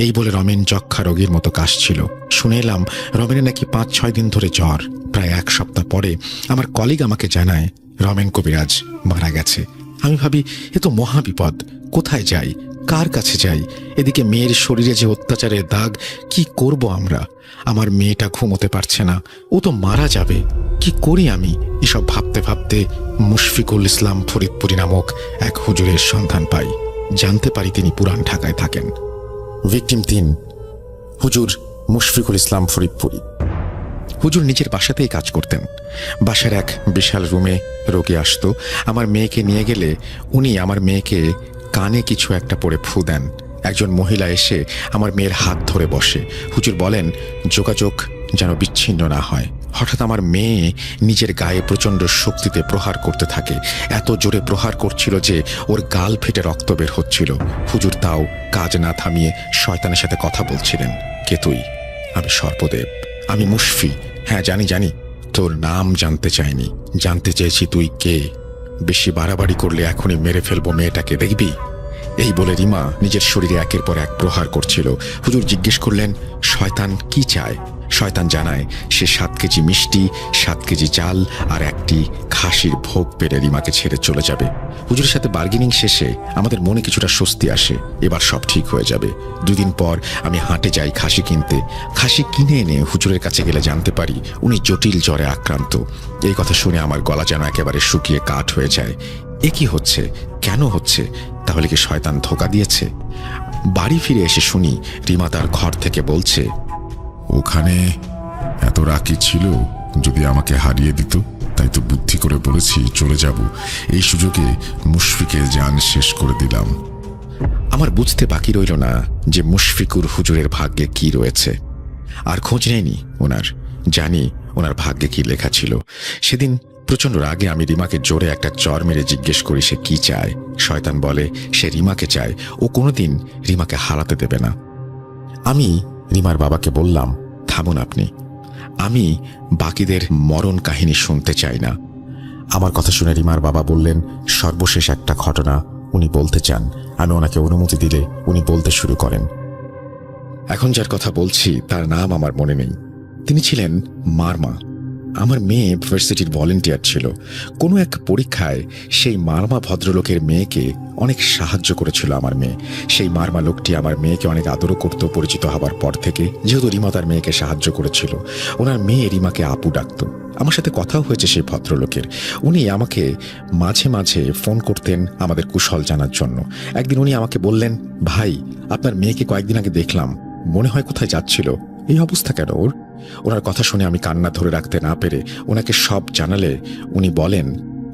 Speaker 1: এই বলে রমেন যক্ষা রোগীর মতো কাশছিল। শুনে এলাম রমেনের নাকি 5-6 দিন ধরে জ্বর। প্রায় 1 সপ্তাহ পরে আমার কলিগ আমাকে জানায় রমেন কবিরাজ মারা গেছে। আমি ভাবি এ তো মহাবিপদ, কোথায় যাই, কার কাছে যাই? এদিকে মেয়ের শরীরে যে অত্যাচারের দাগ, কি করব আমরা? আমার মেয়েটা ঘুমোতে পারছে না, ও তো মারা যাবে, কি করি আমি? এসব ভাবতে ভাবতে মুশফিকুল ইসলাম ফরিদপুরি নামক এক হুজুরের সন্ধান পাই। জানতে পারি তিনি পুরান ঢাকায় থাকেন। ভিকটিম 3, হুজুর মুশফিকুল ইসলাম ফরিদপুরি। হুজুর নিজের বাসাতেই কাজ করতেন। বাসার এক বিশাল রুমে রোগী আসতো। আমার মেয়েকে নিয়ে গেলে উনি আমার মেয়েকে কানে কিছু একটা পরে ফু দেন। একজন মহিলা এসে আমার মেয়ের হাত ধরে বসে। হুজুর বলেন যোগাযোগ যেন বিচ্ছিন্ন না হয়। হঠাৎ আমার মেয়ে নিজের গায়ে প্রচণ্ড শক্তিতে প্রহার করতে থাকে। এত জোরে প্রহার করছিল যে ওর গাল ফেটে রক্ত বের হচ্ছিল। হুজুর তাও কাজ না থামিয়ে শয়তানের সাথে কথা বলছিলেন। কে তুই? আমি সর্পদেব, আমি মুশফি। হ্যাঁ জানি জানি, তোর নাম জানতে চাইনি, জানতে চেয়েছি তুই কে। বেশি বাড়াবাড়ি করলে এখনই মেরে ফেলবো মেয়েটাকে, দেখবি? এই বলে রিমা নিজের শরীরে একের পর এক প্রহার করছিল। হুজুর জিজ্ঞেস করলেন শয়তান কি চায়। শয়তান জানায় সে 7 কেজি মিষ্টি, 7 কেজি চাল আর একটি খাসির ভোগ পেরে রিমাকে ছেড়ে চলে যাবে। হুজুরের সাথে বার্গেনিং শেষে আমাদের মনে কিছুটা স্বস্তি আসে, এবার সব ঠিক হয়ে যাবে। 2 দিন পর আমি হাটে যাই খাসি কিনতে। খাসি কিনে এনে হুজুরের কাছে গেলে জানতে পারি উনি জটিল জ্বরে আক্রান্ত। এই কথা শুনে আমার গলা যেন একেবারে শুকিয়ে কাঠ হয়ে যায়। এ কি হচ্ছে, কেন হচ্ছে? তাহলে কি শয়তান ধোঁকা দিয়েছে? বাড়ি ফিরে এসে শুনি রিমা তার ঘর থেকে বলছে,
Speaker 2: ওখানে এত রাকি ছিল, যদি আমাকে হারিয়ে দিত তাই তো বুদ্ধি করে বলেছি চলে যাব, এই সুযোগে মুশফিকের জান শেষ করে দিলাম।
Speaker 1: আমার বুঝতে বাকি রইল না যে মুশফিকুর হুজুরের ভাগ্যে কি রয়েছে। আর খোঁজ নেয়নি ওনার, জানি ওনার ভাগ্যে কি লেখা ছিল। সেদিন প্রচণ্ড রাগে আমি রিমাকে জোরে একটা চর মেরে জিজ্ঞেস করি সে কি চায়। শয়তান বলে সে রিমাকে চায়, ও কোনোদিন রিমাকে হারাতে দেবে না। আমি রিমার বাবাকে বললাম, থামুন আপনি, আমি বাকিদের মরণ কাহিনী শুনতে চাই না। আমার কথা শুনে রিমার বাবা বললেন, সর্বশেষ একটা ঘটনা উনি বলতে চান। আমি ওনাকে অনুমতি দিলে উনি বলতে শুরু করেন। এখন যার কথা বলছি তার নাম আমার মনে নেই। তিনি ছিলেন মারমা। আমার মেয়ে ইউনিভার্সিটির ভলেন্টিয়ার ছিল। কোনো এক পরীক্ষায় সেই মারমা ভদ্রলোকের মেয়েকে অনেক সাহায্য করেছিল আমার মেয়ে। সেই মারমা লোকটি আমার মেয়েকে অনেক আদরও করত পরিচিত হবার পর থেকে, যেহেতু রিমা তার মেয়েকে সাহায্য করেছিল। ওনার মেয়ে রিমাকে আপু ডাকত। আমার সাথে কথাও হয়েছে সেই ভদ্রলোকের। উনি আমাকে মাঝে মাঝে ফোন করতেন আমাদের কুশল জানার জন্য। একদিন উনি আমাকে বললেন, ভাই আপনার মেয়েকে কয়েকদিন আগে দেখলাম, মনে হয় কোথায় যাচ্ছিল, এই অবস্থা কেন ওর? ওনার কথা শুনে আমি কান্না ধরে রাখতে না পেরে ওনাকে সব জানালে উনি বলেন,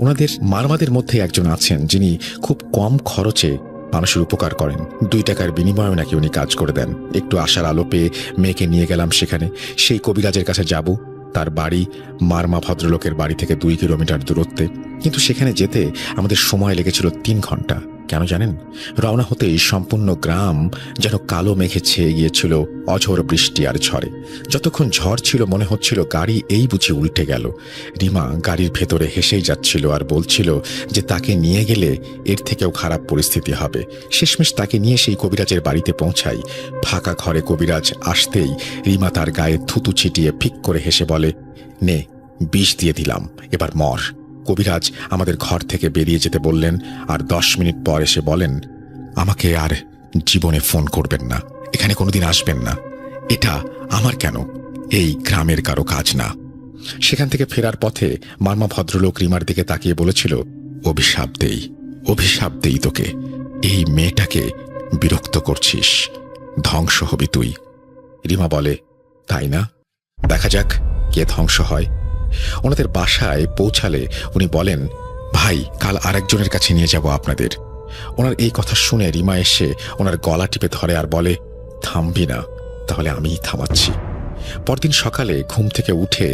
Speaker 1: ওনাদের মারমাদের মধ্যে একজন আছেন যিনি খুব কম খরচে মানুষের উপকার করেন। 2 টাকার বিনিময়ে নাকি উনি কাজ করে দেন। একটু আশার আলো পেয়ে মেয়েকে নিয়ে গেলাম সেখানে। সেই কবিরাজের কাছে যাব। তার বাড়ি মারমা ভদ্রলোকের বাড়ি থেকে 2 কিলোমিটার দূরত্বে, কিন্তু সেখানে যেতে আমাদের সময় লেগেছিল 3 ঘন্টা। কেন জানেন? রওনা হতেই সম্পূর্ণ গ্রাম যেন কালো মেঘে ছেয়ে গিয়েছিল অঝোর বৃষ্টি আর ঝড়ে। যতক্ষণ ঝড় ছিল মনে হচ্ছিল গাড়ি এই বুঝি উল্টে গেল। রিমা গাড়ির ভেতরে হেসেই যাচ্ছিল আর বলছিল যে তাকে নিয়ে গেলে এর থেকেও খারাপ পরিস্থিতি হবে। শেষমেশ তাকে নিয়ে সেই কবিরাজের বাড়িতে পৌঁছাই। ফাঁকা ঘরে কবিরাজ আসতেই রিমা তার গায়ে থুতু ছিটিয়ে ফিক করে হেসে বলে, নে বিষ দিয়ে দিলাম, এবার মর। কবিরাজ আমাদের ঘর থেকে বেরিয়ে যেতে বললেন, আর 10 মিনিট পর এসে বলেন, আমাকে আর জীবনে ফোন করবেন না, এখানে কোনোদিন আসবেন না, এটা আমার কেন এই গ্রামের কারো কাজ না। সেখান থেকে ফেরার পথে মারমা ভদ্রলোক রিমার দিকে তাকিয়ে বলেছিল, অভিশাপ দেই তোকে, এই মেয়েটাকে বিরক্ত করছিস, ধ্বংস হবি তুই। রিমা বলে, তাই না? দেখা যাক কে ধ্বংস হয়। ওনাদের বাসায় পৌঁছালে উনি বলেন, ভাই কাল আরেকজনের কাছে নিয়ে যাব আপনাদের। ওনার এই কথা শুনে রিমা এসে ওনার গলা টিপে ধরে আর বলে, থামবি না? তাহলে আমিই থামাচ্ছি। পরদিন সকালে ঘুম থেকে উঠে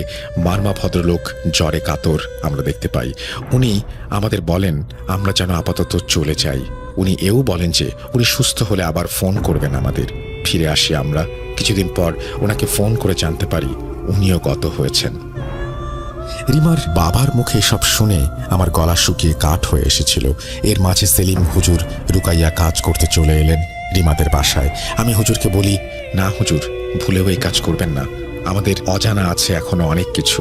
Speaker 1: মারমা ভদ্রলোক জ্বরে কাতর আমরা দেখতে পাই। উনি আমাদের বলেন আমরা যেন আপাতত চলে যাই। উনি এও বলেন যে উনি সুস্থ হলে আবার ফোন করবেন আমাদের। ফিরে আসি আমরা। কিছুদিন পর ওনাকে ফোন করে জানতে পারি উনিও গত হয়েছেন। রিমার বাবার মুখে সব শুনে আমার গলা শুকিয়ে কাঠ হয়ে এসেছিল। এর মাঝে সেলিম হুজুর রুকাইয়া কাজ করতে চলে এলেন রিমাদের বাসায়। আমি হুজুরকে বলি, না হুজুর, ভুলেও এই কাজ করবেন না, আমাদের অজানা আছে এখনো অনেক কিছু।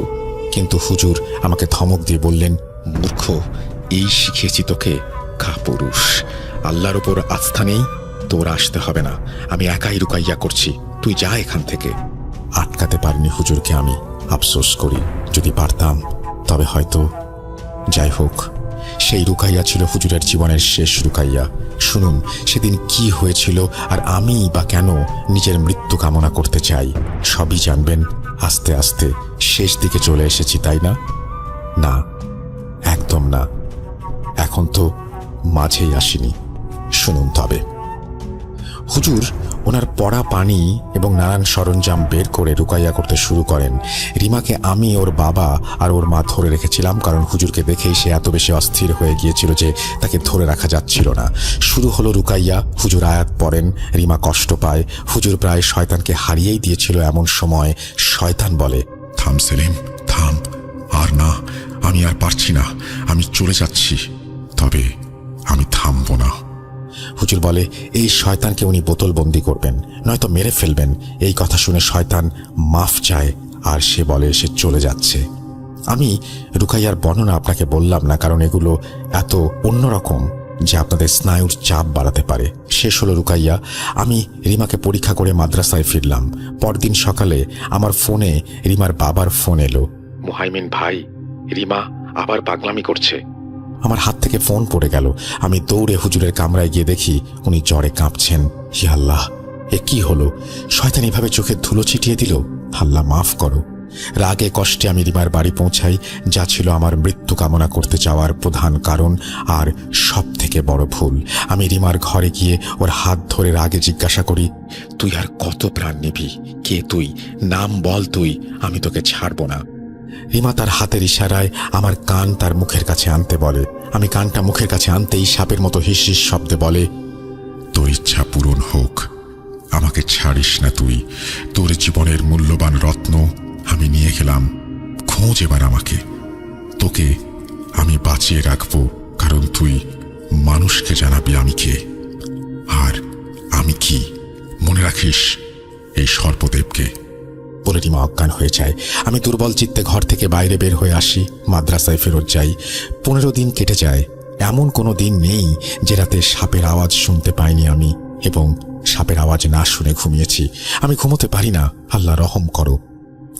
Speaker 1: কিন্তু হুজুর আমাকে ধমক দিয়ে বললেন, মূর্খ, এই শিখিয়েছি তোকে, কাপুরুষ। আল্লাহর উপর আস্থা নেই, তোর আসতে হবে না, আমি একাই রুকাইয়া করছি, তুই যা এখান থেকে। আটকাতে পারিনি হুজুরকে আমি। আফসোস করি, যদি পারতাম তবে হয়তো। যাই হোক, সেই রুকাইয়া ছিল হুজুরের জীবনের শেষ রুকাইয়া। শুনুন সেদিন কি হয়েছিল আর আমি বা কেন নিজের মৃত্যু কামনা করতে চাই, সবই জানবেন আস্তে আস্তে। শেষ দিকে চলে এসেছি, তাই না? না, একদম না, এখন তো মাঝেই আসিনি। শুনুন তবে। হুজুর ওনার পড়া পানি এবং নানান সরঞ্জাম বের করে রুকাইয়া করতে শুরু করেন। রিমাকে আমি, ওর বাবা আর ওর মা ধরে রেখেছিলাম, কারণ হুজুরকে দেখেই সে এত বেশি অস্থির হয়ে গিয়েছিল যে তাকে ধরে রাখা যাচ্ছিল না। শুরু হলো রুকাইয়া। হুজুর আয়াত পড়েন, রিমা কষ্ট পায়। হুজুর প্রায় শয়তানকে হারিয়েই দিয়েছিল। এমন সময় শয়তান বলে,
Speaker 2: থাম সেলিম, থাম, আর না, আমি আর পারছি না, আমি চলে যাচ্ছি, তবে আমি থামবো না।
Speaker 1: হুজুর বলে, এই শয়তানকে উনি বোতলবন্দি করবেন, নয়তো মেরে ফেলবেন। এই কথা শুনে শয়তান মাফ চায় আর সে বলে সে চলে যাচ্ছে। আমি রুকাইয়ার বর্ণনা আপনাকে বললাম না, কারণ এগুলো এত অন্যরকম যে আপনাদের স্নায়ুর চাপ বাড়াতে পারে। শেষ হলো রুকাইয়া। আমি রিমাকে পরীক্ষা করে মাদ্রাসায় ফিরলাম। পরদিন সকালে আমার ফোনে রিমার বাবার ফোন এলো। মুহাইমিন ভাই, রিমা আবার পাগলামি করছে। আমার হাত থেকে ফোন পড়ে গেল। আমি দৌড়ে হুজুরের কামরায় গিয়ে দেখি উনি জ্বরে কাঁপছেন। হি আল্লাহ, এ কি হলো? শয়তান এভাবে চোখের ধুলো ছিটিয়ে দিল। আল্লাহ মাফ করো, রাগে কষ্টে আমি রিমার বাড়ি পৌঁছাই, যা ছিল আমার মৃত্যু কামনা করতে চাওয়ার প্রধান কারণ আর সব থেকে বড় ভুল। আমি রিমার ঘরে গিয়ে ওর হাত ধরে রাগে জিজ্ঞাসা করি, তুই আর কত প্রাণ নিবি? কে তুই? নাম বল তুই, আমি তোকে ছাড়ব না। রিমা তার হাতের ইশারায় আমার কান তার মুখের কাছে আনতে বলে। আমি কানটা মুখের কাছে আনতেই সাপের মতো হিস হিস শব্দে বলে,
Speaker 2: তোর ইচ্ছা পূরণ হোক, আমাকে ছাড়িস না তুই। তোর জীবনের মূল্যবান রত্ন আমি নিয়ে গেলাম, খোঁজ এবার আমাকে। তোকে আমি বাঁচিয়ে রাখবো, কারণ তুই মানুষকে জানাবি আমি কে আর আমি কি। মনে রাখিস এই সর্পদেবকে।
Speaker 1: বলে রিমা অজ্ঞান হয়ে যায়। আমি দুর্বল চিত্তে ঘর থেকে বাইরে বের হয়ে আসি, মাদ্রাসায় ফেরত যাই। 15 দিন কেটে যায়। এমন কোনো দিন নেই যে রাতে সাপের আওয়াজ শুনতে পাইনি আমি, এবং সাপের আওয়াজ না শুনে ঘুমিয়েছি। আমি ঘুমোতে পারি না, আল্লাহ রহম করো।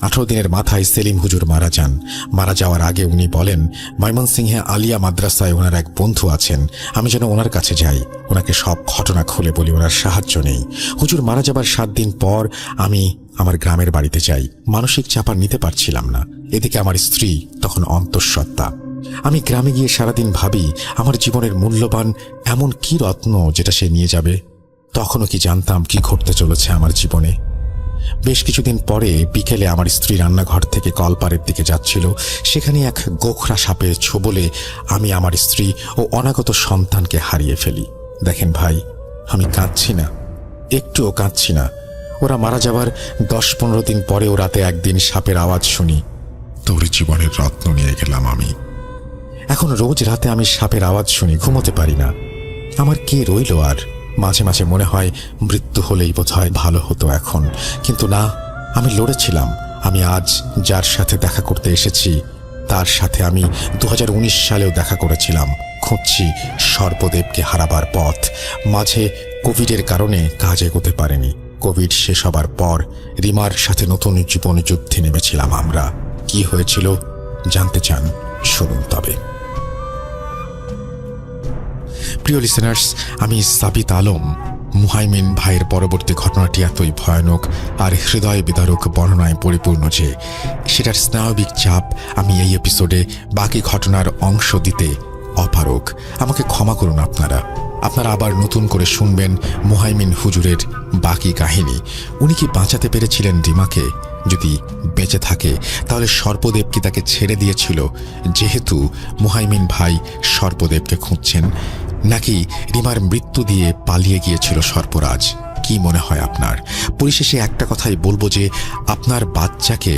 Speaker 1: 18 দিনের মাথায় সেলিম হুজুর মারা যান। মারা যাওয়ার আগে উনি বলেন, ময়মনসিংহে আলিয়া মাদ্রাসায় ওনার এক বন্ধু আছেন, আমি যেন ওনার কাছে যাই, ওনাকে সব ঘটনা খুলে বলি, ওনার সাহায্য নেই। হুজুর মারা যাবার 7 দিন পর আমি আমার গ্রামের বাড়িতে যাই। মানসিক চাপা নিতে পারছিলাম না। এদিকে আমার স্ত্রী তখন অন্তঃসত্ত্বা। আমি গ্রামে গিয়ে সারাদিন ভাবি, আমার জীবনের মূল্যবান এমন কি রত্ন যেটা সে নিয়ে যাবে। তখনও কি জানতাম কি ঘটতে চলেছে আমার জীবনে। বেশ কিছুদিন পরে বিকেলে আমার স্ত্রী রান্নাঘর থেকে কলপাড়ের দিকে যাচ্ছিল। সেখানে এক গোখরা সাপের ছোবলে আমি আমার স্ত্রী ও অনাগত সন্তানকে হারিয়ে ফেলি। দেখেন ভাই, আমি কাঁদছি না, একটুও কাঁদছি না। ওরা মারা যাবার 10-15 দিন পরেও রাতে একদিন সাপের আওয়াজ শুনি।
Speaker 2: তোর জীবনের রত্ন নিয়ে গেলাম আমি।
Speaker 1: এখন রোজ রাতে আমি সাপের আওয়াজ শুনি, ঘুমোতে পারি না। আমার কে রইল আর? মাঝে মাঝে মনে হয় মৃত্যু হলেই বোধহয় ভালো হতো এখন, কিন্তু না, আমি লড়েছিলাম। আমি আজ যার সাথে দেখা করতে এসেছি তার সাথে আমি 2019 সালেও দেখা করেছিলাম। খুঁজছি সর্পদেবকে হারাবার পথ। মাঝে কোভিডের কারণে কাজ এগোতে পারেনি। কোভিড শেষ হবার পর রিমার সাথে নতুন জীবন যুদ্ধে নেমেছিলাম আমরা। কি হয়েছিল জানতে চান? শুনুন তবে। প্রিয় লিসেনার্স, আমি সাবিত আলম। মুহাইমিন ভাইয়ের পরবর্তী ঘটনাটি এতই ভয়ানক আর হৃদয় বিদারক বর্ণনায় পরিপূর্ণ যে সেটার স্নায়বিক চাপ আমি এই এপিসোডে বাকি ঘটনার অংশ দিতে অপারগ। আমাকে ক্ষমা করুন আপনারা। আবার নতুন করে শুনবেন মুহাইমিন হুজুরের বাকি কাহিনী। উনি কি বাঁচাতে পেরেছিলেন রিমাকে? যদি বেঁচে থাকে তাহলে সর্পদেব কি তাকে ছেড়ে দিয়েছিল, যেহেতু মুহাইমিন ভাই সর্পদেবকে খুঁজছেন, নাকি রিমার মৃত্যু দিয়ে পালিয়ে গিয়েছিল সর্পরাজ? কি মনে হয় আপনার? পরিশেষে একটা কথাই বলবো যে আপনার বাচ্চাকে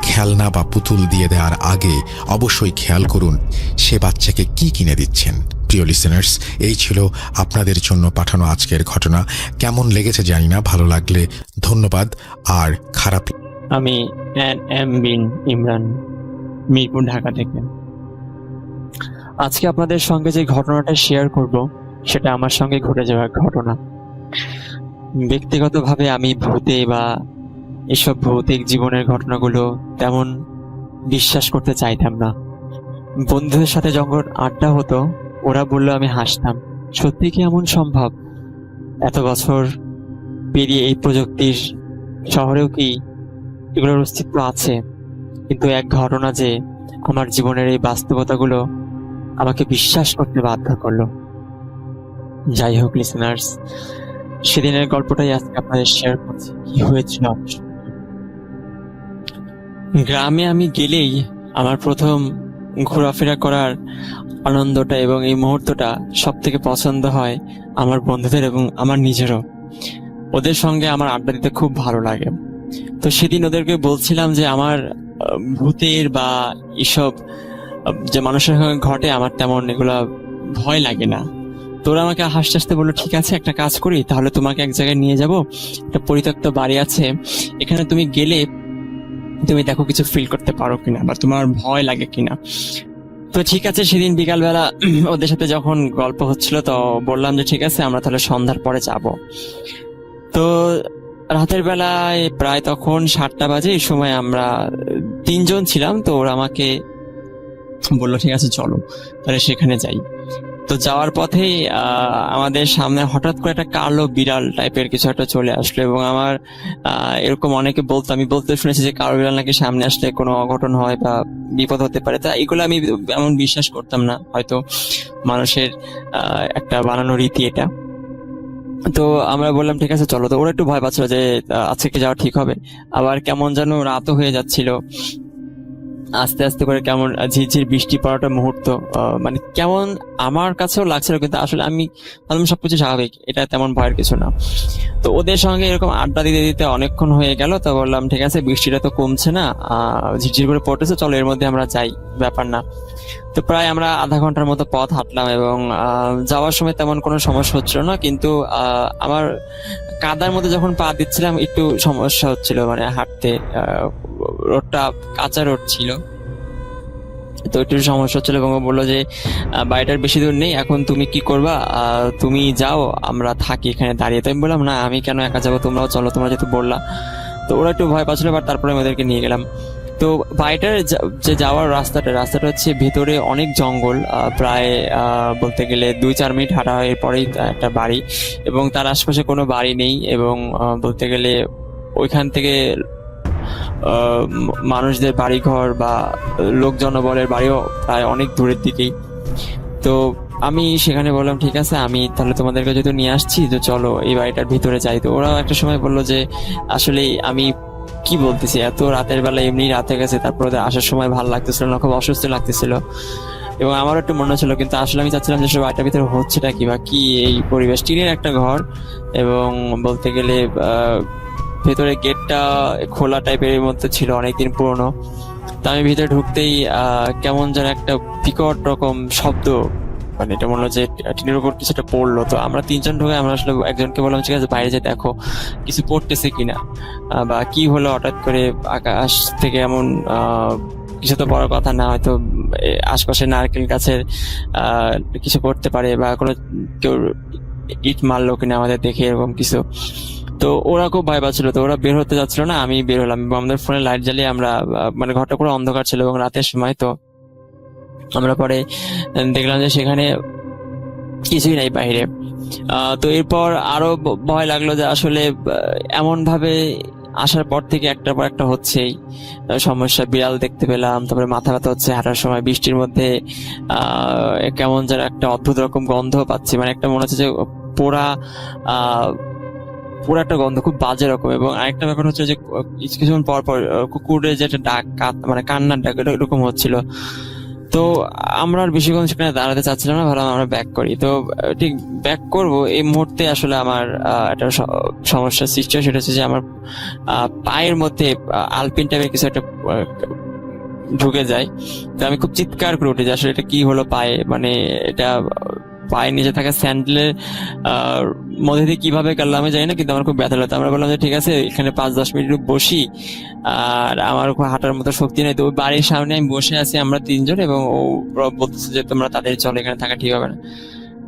Speaker 1: খেলনা বা পুতুল দিয়ে দেওয়ার আগে অবশ্যই খেয়াল করুন সে বাচ্চাকে কি কিনে দিচ্ছেন। প্রিয় লিসেনার্স, এই ছিল আপনাদের জন্য পাঠানো আজকের ঘটনা। কেমন লেগেছে জানি না, ভালো লাগলে ধন্যবাদ, আর খারাপ।
Speaker 3: আমি এম বিন ইমরান, মিরপুর, ঢাকা থেকে। আজকে আপনাদের সঙ্গে যে ঘটনাটা শেয়ার করব সেটা আমার সঙ্গে ঘটে যাওয়া ঘটনা। ব্যক্তিগতভাবে আমি ভূতে বা এসব ভৌতিক জীবনের ঘটনাগুলো তেমন বিশ্বাস করতে চাইতাম না। বন্ধুদের সাথে যখন আড্ডা হতো ওরা বললো আমি হাসতাম, সত্যি কি এমন সম্ভব? এত বছর পেরিয়ে এই প্রযুক্তির শহরেও কি এগুলোর অস্তিত্ব আছে? কিন্তু এক ঘটনা যে আমার জীবনের এই বাস্তবতাগুলো আমাকে বিশ্বাস করতে বাধ্য করলো। যাই হোক লিসেনার্স, সেদিনের গল্পটাই আজকে আপনাদের শেয়ার করছি। কি হয়েছিল গ্রামে আমি গেলেই আমার প্রথম ঘোরাফেরা করার আনন্দটা এবং এই মুহূর্তটা সব থেকে পছন্দ হয় আমার বন্ধুদের এবং আমার নিজেরও। ওদের সঙ্গে আমার আড্ডা দিতে খুব ভালো লাগে। তো সেদিন ওদেরকে বলছিলাম যে আমার ভূতের বা এসব যে মানুষের সঙ্গে ঘটে আমার তেমন এগুলা ভয় লাগে না। তোরা আমাকে হাসতে হাসতে বললো, ঠিক আছে একটা কাজ করি, তাহলে তোমাকে এক জায়গায় নিয়ে যাব, একটা পরিত্যক্ত বাড়ি আছে, এখানে তুমি গেলে তুমি দেখো কিছু ফিল করতে পারো কিনা বা তোমার ভয় লাগে কিনা। তো ঠিক আছে, সেদিন বিকালবেলা ওদের সাথে যখন গল্প হচ্ছিল তো বললাম যে ঠিক আছে আমরা তাহলে সন্ধ্যার পরে যাব। তো রাতের বেলায় প্রায় তখন 7টা বাজে, এই সময় আমরা 3 জন ছিলাম। তো ওরা আমাকে বললো ঠিক আছে চলো তাহলে সেখানে যাই। তো যাওয়ার পথেই আমাদের সামনে হঠাৎ করে একটা কালো বিড়াল টাইপের কিছু একটা চলে আসলো, এবং আমার এরকম অনেকে বলতো, আমি বলতে শুনেছি যে কালো বিড়াল নাকি সামনে আসলে কোনো অঘটন হয় বা বিপদ হতে পারে। তা এগুলো আমি এমন বিশ্বাস করতাম না, হয়তো মানুষের একটা বানানো রীতি এটা। তো আমরা বললাম ঠিক আছে চলো। তো ওরা একটু ভয় পাচ্ছিল যে আজকে কি যাওয়া ঠিক হবে। আবার কেমন যেন রাতও হয়ে যাচ্ছিল, আস্তে আস্তে করে কেমন ঝিরঝির বৃষ্টি পড়াটা মুহূর্ত, মানে কেমন আমার কাছেও লাগছিল, কিন্তু আসলে আমি ভাবলাম সবকিছু স্বাভাবিক, এটা তেমন ভয়ের কিছু না। তো ওদের সঙ্গে এরকম আড্ডা দিতে দিতে অনেকক্ষণ হয়ে গেল। তো বললাম ঠিক আছে, বৃষ্টিটা তো কমছে না, ঝিরঝির করে পড়তেছে, চলো এর মধ্যে আমরা যাই, ব্যাপার না। তো প্রায় আমরা আধা ঘন্টার মতো পথ হাঁটলাম, এবং যাওয়ার সময় তেমন কোনো সমস্যা হচ্ছিল না, কিন্তু আমার কাদার মধ্যে যখন পা দিচ্ছিলাম একটু সমস্যা হচ্ছিল, মানে হাঁটতে। রোডটা কাঁচা রোড ছিল, তো একটু সমস্যা হচ্ছিল, এবং ও বললো যে বাড়িটার বেশি দূর নেই, এখন তুমি কি করবা, তুমি যাও, আমরা থাকি এখানে দাঁড়িয়ে। তো আমি বললাম না, আমি কেন একা যাবো, তোমরাও চলো, তোমরা যেহেতু বললা। তো ওরা একটু ভয় পাচ্ছিল, বাট তারপরে আমি ওদেরকে নিয়ে গেলাম। তো বাড়িটার যে যাওয়ার রাস্তাটা হচ্ছে ভেতরে অনেক জঙ্গল, প্রায় বলতে গেলে 2-4 মিনিট হাঁটা হয়, এরপরেই একটা বাড়ি, এবং তার আশেপাশে কোনো বাড়ি নেই, এবং বলতে গেলে ওইখান থেকে মানুষদের বাড়িঘর বা লোক জনবলের বাড়িও প্রায় অনেক দূরের দিকেই। তো আমি সেখানে বললাম ঠিক আছে, আমি তাহলে তোমাদেরকে যেহেতু নিয়ে আসছি, তো চলো এই বাড়িটার ভিতরে যাই। তো ওরা একটা সময় বললো যে আসলে আমি কি বলতেছি, এত রাতের বেলা, এমনি রাতে গেছে, তারপর ওদের আসার সময় ভালো লাগতেছিল না, খুব অসুস্থ লাগতেছিল, এবং আমারও একটু মনে ছিল, কিন্তু আসলে আমি চাচ্ছিলাম যে বাড়িটার ভিতরে হচ্ছেটা কি, বা কি এই পরিবেশ। টিনের একটা ঘর, এবং বলতে গেলে ভেতরে গেটটা খোলা টাইপের মধ্যে ছিল, অনেকদিন পুরনো। তো আমি ভিতরে ঢুকতেই কেমন যেন একটা বিকট রকম শব্দ, মানে এটা মনে হলো যে টিনের উপর কিছুটা পড়লো। তো আমরা 3জন ঢুকে, আমরা আসলে একজনকে বললাম ঠিক আছে বাইরে যে দেখো কিছু পড়তেছে কিনা, বা কি হলো হঠাৎ করে আকাশ থেকে এমন কিছু তো বড় কথা না, হয়তো আশপাশে নারকেল গাছের কিছু পড়তে পারে, বা কোনো কেউ ইট মারলো কিনা আমাদের দেখে, এরকম কিছু। তো ওরা খুব ভয় পাচ্ছিল, তো ওরা বের হতে যাচ্ছিল না, আমি বের হলাম, এবং আমাদের ফোনে লাইট জ্বালিয়ে আমরা, মানে ঘরটা পুরো অন্ধকার ছিল এবং রাতের সময়। তো আমরা পরে দেখলাম যে সেখানে কিছুই নাই বাইরে। তো এরপর আরো ভয় লাগলো যে আসলে এমন ভাবে আসার পর থেকে একটার পর একটা হচ্ছেই সমস্যা। বিড়াল দেখতে পেলাম, তারপরে মাথা ব্যথা হচ্ছে হাঁটার সময়, বৃষ্টির মধ্যে কেমন যেন একটা অদ্ভুত রকম গন্ধ পাচ্ছি, মানে একটা মনে হচ্ছে যে পোড়া পুরো একটা গন্ধ, খুব বাজে রকম। এবং আরেকটা ব্যাপার হচ্ছে যে কিছুক্ষণ পর পর কুকুরের যে একটা ডাক, মানে কান্নার ডাক, এরকম হচ্ছিল। তো আমরা আর বেশিক্ষণ সেখানে দাঁড়াতে চাচ্ছিলাম না, ভাবলাম আমরা ব্যাক করি। তো ঠিক ব্যাক করব এই মুহূর্তে আসলে আমার একটা সমস্যার সৃষ্টি হয়, সেটা হচ্ছে যে আমার পায়ের মধ্যে আলপিন টাইপের কিছু একটা ঢুকে যায়। তো আমি খুব চিৎকার করে উঠি যে আসলে এটা কি হলো পায়ে, মানে এটা পায়ের নিচে থাকা স্যান্ডেলের মধ্যে দিয়ে কিভাবে গেল আমি জানি না, কিন্তু আমার খুব ব্যথা লাগতো। আমরা বললাম যে ঠিক আছে এখানে 5-10 মিনিট বসি, আর আমার খুব হাঁটার মতো শক্তি নেই। তো ওই বাড়ির সামনে আমি বসে আছি, আমরা 3জন, এবং ও বলতেছে যে তোমরা তাদের চলো, এখানে থাকা ঠিক হবে না।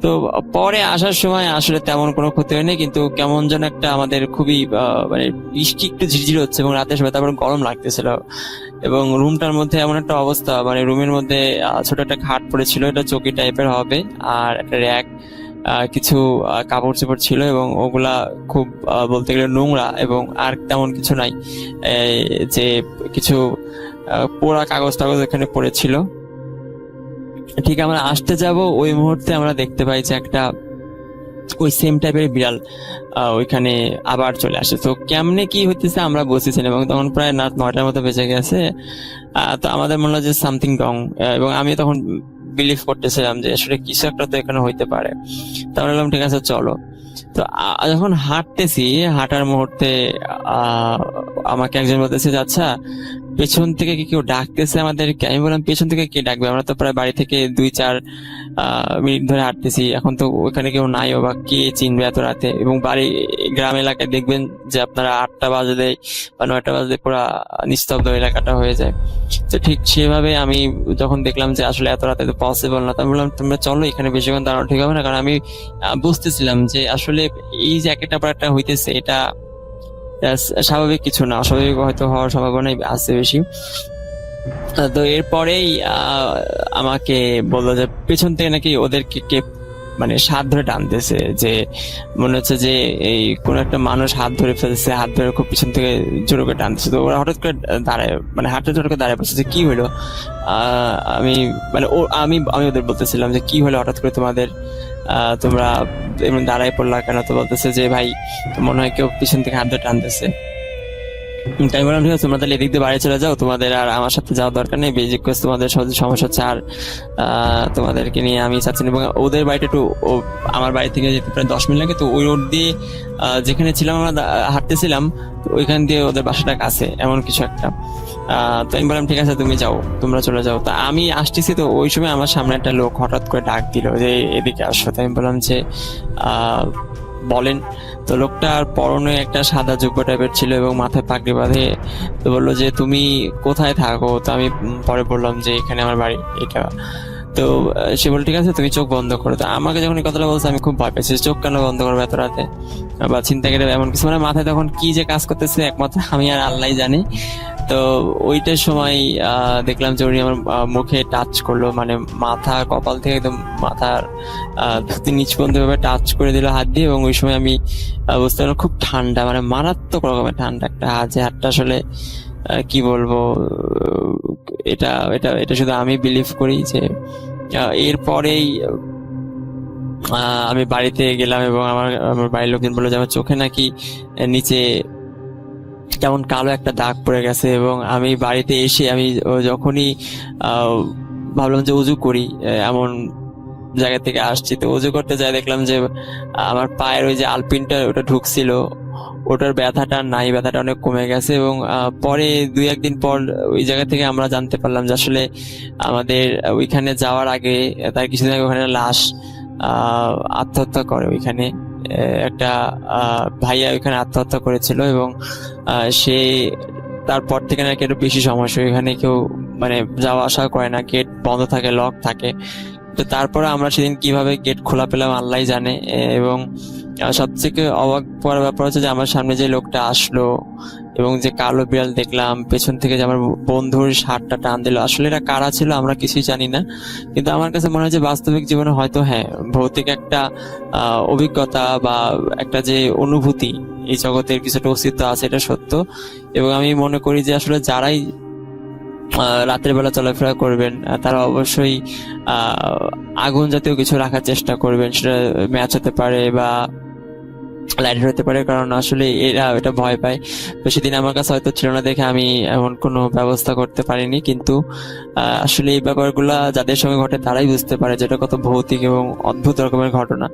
Speaker 3: তো পরে আসার সময় আসলে তেমন কোনো ক্ষতি হয়নি, কিন্তু কেমন যেন একটা আমাদের খুবই মানে বৃষ্টি একটু ঝিরঝির হচ্ছে, এবং রাতের সময় তারপর গরম লাগতেছিল, এবং রুমটার মধ্যে এমন একটা অবস্থা, মানে রুমের মধ্যে ছোট একটা খাট পড়েছিল, এটা চৌকি টাইপের হবে, আর একটা র্যাক, কিছু কাপড় চোপড় ছিল, এবং ওগুলা খুব বলতে গেলে নোংরা, এবং আর তেমন কিছু নাই, যে কিছু পোড়া কাগজ টাগজ এখানে পড়েছিল। ঠিক আমরা আসতে যাব ওই মুহূর্তে আমরা দেখতে পাই যে একটা ওই সেম টাইপের বিড়াল ওইখানে আবার চলে আসে। তো কেমনে কি হইতেছে আমরা বুঝতেছি না, এবং তখন প্রায় রাত 9টার মতো বেজে গেছে। তো আমাদের মনে হলো যে সামথিং রং, এবং আমি তখন বিলিভ করতেছিলাম যে আসলে কিছু একটা তো এখানে হইতে পারে। তাহলে বললাম ঠিক আছে চলো। তো যখন হাঁটতেছি, হাঁটার মুহূর্তে আমাকে একজন বলতেছে যে আচ্ছা পেছন থেকে কি কেউ ডাকতেছে আমাদেরকে। আমি বললাম পেছন থেকে কে ডাকবে, আমরা তো প্রায় বাড়ি থেকে 2-4 মিনিট ধরে হাঁটতেছি, এখন তো ওখানে কেউ নাই, বা কে চিনবে এত রাতে। এবং বাড়ি গ্রাম এলাকায় দেখবেন যে আপনারা 8টা বাজলে বা 9টা বাজলে পুরো নিস্তব্ধ এলাকাটা হয়ে যায়। তো ঠিক সেভাবে আমি যখন দেখলাম যে আসলে এত রাতে তো পসিবল না, তো আমি বললাম তোমরা চলো, এখানে বেশিক্ষণ দাঁড়ানো ঠিক হবে না। কারণ আমি বুঝতেছিলাম যে আসলে এই যে একটা পর একটা হইতেছে, এটা স্বাভাবিক কিছু না, অস্বাভাবিক হয়তো হওয়ার সম্ভাবনাই আছে বেশি। তো এরপরেই আমাকে বললো যে পেছন থেকে নাকি ওদেরকে কে মানে হাত ধরে টানতেছে, যে মনে হচ্ছে যে এই কোন একটা মানুষ হাত ধরে ফেলছে, হাত ধরে খুব পিছন থেকে জোরে করে টানতেছে। তো ওরা হঠাৎ করে দাঁড়ায়, মানে হাতটা জোরে করে দাঁড়ায় পড়ছে, যে কি হলো। আমি মানে আমি আমি ওদের বলতেছিলাম যে কি হলো হঠাৎ করে তোমাদের, তোমরা এমনি দাঁড়ায় পড়লা কেন। তো বলতেছে যে ভাই মনে হয় কেউ পিছন থেকে হাত ধরে টানতেছে। তাই বললাম ঠিক আছে, তোমরা তাহলে এদিক দিয়ে বাড়ি চলে যাও, তোমাদের আর আমার সাথে যাওয়ার দরকার নেই। বেজিক কোর্স তোমাদের সমস্যা হচ্ছে, আর তোমাদেরকে নিয়ে আমি চাচ্ছি না। এবং ওদের বাড়িটা একটু আমার বাড়ি থেকে যেতে প্রায় 10 মিনিট লাগে। তো ওই রোড দিয়ে যেখানে ছিলাম আমরা হাঁটতেছিলাম, তো ওইখান দিয়ে ওদের বাসাটা কাছে, এমন কিছু একটা। তো আমি বললাম ঠিক আছে তুমি যাও, তোমরা চলে যাও। তা আমি আসতেছি, তো ওই সময় আমার সামনে একটা লোক হঠাৎ করে ডাক দিল যে এদিকে আসো। তাই আমি বললাম যে বলেন। তো লোকটার পরনে একটা সাদা জুব্বা টাইপের ছিল এবং মাথায় পাগড়ি বাঁধে। তো বললো যে তুমি কোথায় থাকো। তো আমি পরে বললাম যে এখানে আমার বাড়ি এটা। তো সে বলল ঠিক আছে তুমি চোখ বন্ধ করো। তো আমাকে যখন এই কথাটা বলছে আমি খুব ভয় পেয়েছি, চোখ কেন বন্ধ করবো এত রাতে, বা ছিনতাইকারী এমন কিছু, মানে মাথায় তখন কি যে কাজ করতেছে একমাত্র আমি আর আল্লাহই জানি। তো ওইটার সময় দেখলাম যে উনি আমার মুখে টাচ করলো, মানে মাথা কপাল থেকে একদম মাথার ধুতি নিচ পর্যন্ত টাচ করে দিল হাত দিয়ে। এবং ওই সময় আমি বুঝতে পারলাম খুব ঠান্ডা, মানে মারাত্মক রকমের ঠান্ডা একটা হাত, যে হাতটা আসলে কি বলবো, এটা এটা এটা শুধু আমি বিলিভ করি। যে এরপরেই আমি বাড়িতে গেলাম এবং আমার বাড়ির লোকজন বললো যে আমার চোখে নাকি নিচে কেমন কালো একটা দাগ পড়ে গেছে। এবং আমি বাড়িতে এসে আমি যখনই ভাবলাম যে উজু করি, এমন জায়গা থেকে আসছি, তো উজু করতে যাই দেখলাম যে আমার পায়ের ওই যে আলপিনটা ওটা ঢুকছিল, ওটার ব্যথাটা নাই, ব্যথাটা অনেক কমে গেছে। এবং পরে 2-1 দিন পর ওই জায়গা থেকে আমরা জানতে পারলাম যে আসলে আমাদের ওইখানে যাওয়ার আগে, তার কিছুদিন আগে ওখানে লাশ আত্মহত্যা করে। ওইখানে একটা ভাইয়া ওইখানে আত্মহত্যা করেছিল। এবং সে তারপর থেকে নাকি একটু বেশি সমস্যা, ওইখানে কেউ মানে যাওয়া আসা করে না, গেট বন্ধ থাকে, লক থাকে। তো তারপরে আমরা সেদিন কিভাবে গেট খোলা পেলাম আল্লাহই জানে। এবং সবথেকে অবাক করার ব্যাপার হচ্ছে যে আমার সামনে যে লোকটা আসলো এবং যে কালো বিড়াল দেখলাম পেছন থেকে, যে আমার বন্ধুর শার্টটা টান দিল, আসলে এটা কারা ছিল আমরা কিছুই জানি না। কিন্তু আমার কাছে মনে হয় যে বাস্তবিক জীবনে হয়তো হ্যাঁ, ভৌতিক একটা অভিজ্ঞতা বা একটা যে অনুভূতি, এই জগতের কিছুটা অস্তিত্ব আছে, এটা সত্য। এবং আমি মনে করি যে আসলে যারাই রাতের বেলা চলাফেরা করবেন তারা অবশ্যই আগুন জাতীয় কিছু রাখার চেষ্টা করবেন। সেটা ম্যাচ হতে পারে বা লাইট হতে পারে, কারণ আসলে এরা এটা ভয় পায়। তো সেদিন আমার কাছে হয়তো ছিল না দেখে আমি এমন কোনো ব্যবস্থা করতে পারিনি। কিন্তু আসলে এই ব্যাপারগুলা যাদের সঙ্গে ঘটে তারাই বুঝতে পারে যেটা কত ভৌতিক এবং অদ্ভুত রকমের ঘটনা।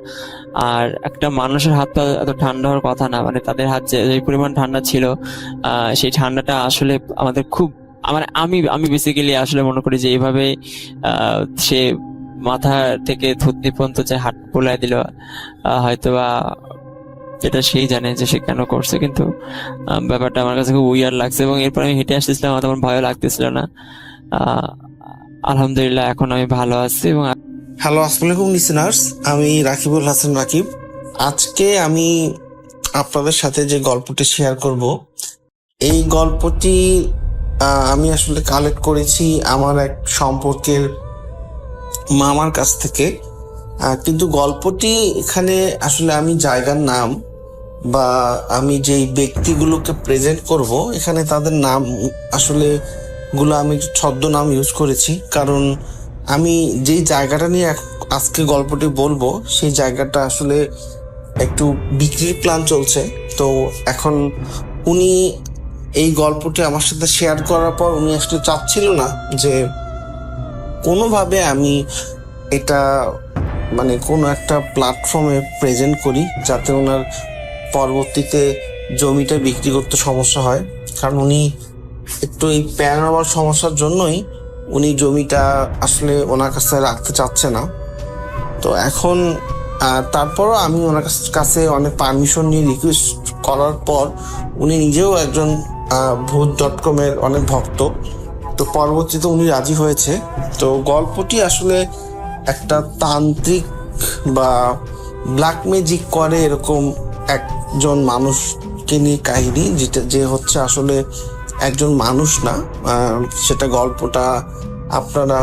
Speaker 3: আর একটা মানুষের হাত তো এত ঠান্ডা হওয়ার কথা না, মানে তাদের হাত যে পরিমাণ ঠান্ডা ছিল, সেই ঠান্ডাটা আসলে আমাদের খুব, মানে আমি বেসিক্যালি আসলে মনে করি যে এইভাবে সে মাথা থেকে থুতনি পর্যন্ত যে হাত পোলাই দিল, হয়তোবা এটা সেই জানে যে সে কেন করছে। কিন্তু ব্যাপারটা আমার কাছে খুব উইয়ার লাগছে। এবং এরপর আমি হেঁটে আসতেছিলাম, আমার তেমন ভয় লাগতেছিল না। আলহামদুলিল্লাহ এখন আমি ভালো আছি। এবং
Speaker 4: হ্যালো, আসসালামু আলাইকুম লিসেনার্স, আমি রাকিবুল হাসান রাকিব। আজকে আমি আপনাদের সাথে যে গল্পটি শেয়ার করব, এই গল্পটি আমি আসলে কালেক্ট করেছি আমার এক সম্পর্কের মামার কাছ থেকে। কিন্তু গল্পটি এখানে আসলে আমি জায়গার নাম বা আমি যেই ব্যক্তিগুলোকে প্রেজেন্ট করব, এখানে তাদের নাম আসলে আমি একটু ছদ্মনাম ইউজ করেছি। কারণ আমি যেই জায়গাটা নিয়ে আজকে গল্পটি বলবো, সেই জায়গাটা আসলে একটু বিক্রির প্ল্যান চলছে। তো এখন উনি এই গল্পটি আমার সাথে শেয়ার করার পর উনি আসলে চাচ্ছিল না যে কোনোভাবে আমি এটা মানে কোনো একটা প্ল্যাটফর্মে প্রেজেন্ট করি, যাতে ওনার পরবর্তীতে জমিটা বিক্রি করতে সমস্যা হয়। কারণ উনি একটু এই প্যারানর্মাল সমস্যার জন্যই উনি জমিটা আসলে ওনার কাছে রাখতে চাচ্ছে না। তো এখন তারপরও আমি ওনার কাছে অনেক পারমিশন নিয়ে রিকোয়েস্ট করার পর উনি নিজেও একজন ভূত.com এর অনেক ভক্ত। তো পরবর্তীতে উনি রাজি হয়েছে। তো গল্পটি আসলে একটা তান্ত্রিক বা ব্ল্যাক ম্যাজিক করে এরকম একজন মানুষকে নিয়ে কাহিনী, যে হচ্ছে আসলে একজন মানুষ না। সেটা গল্পটা আপনারা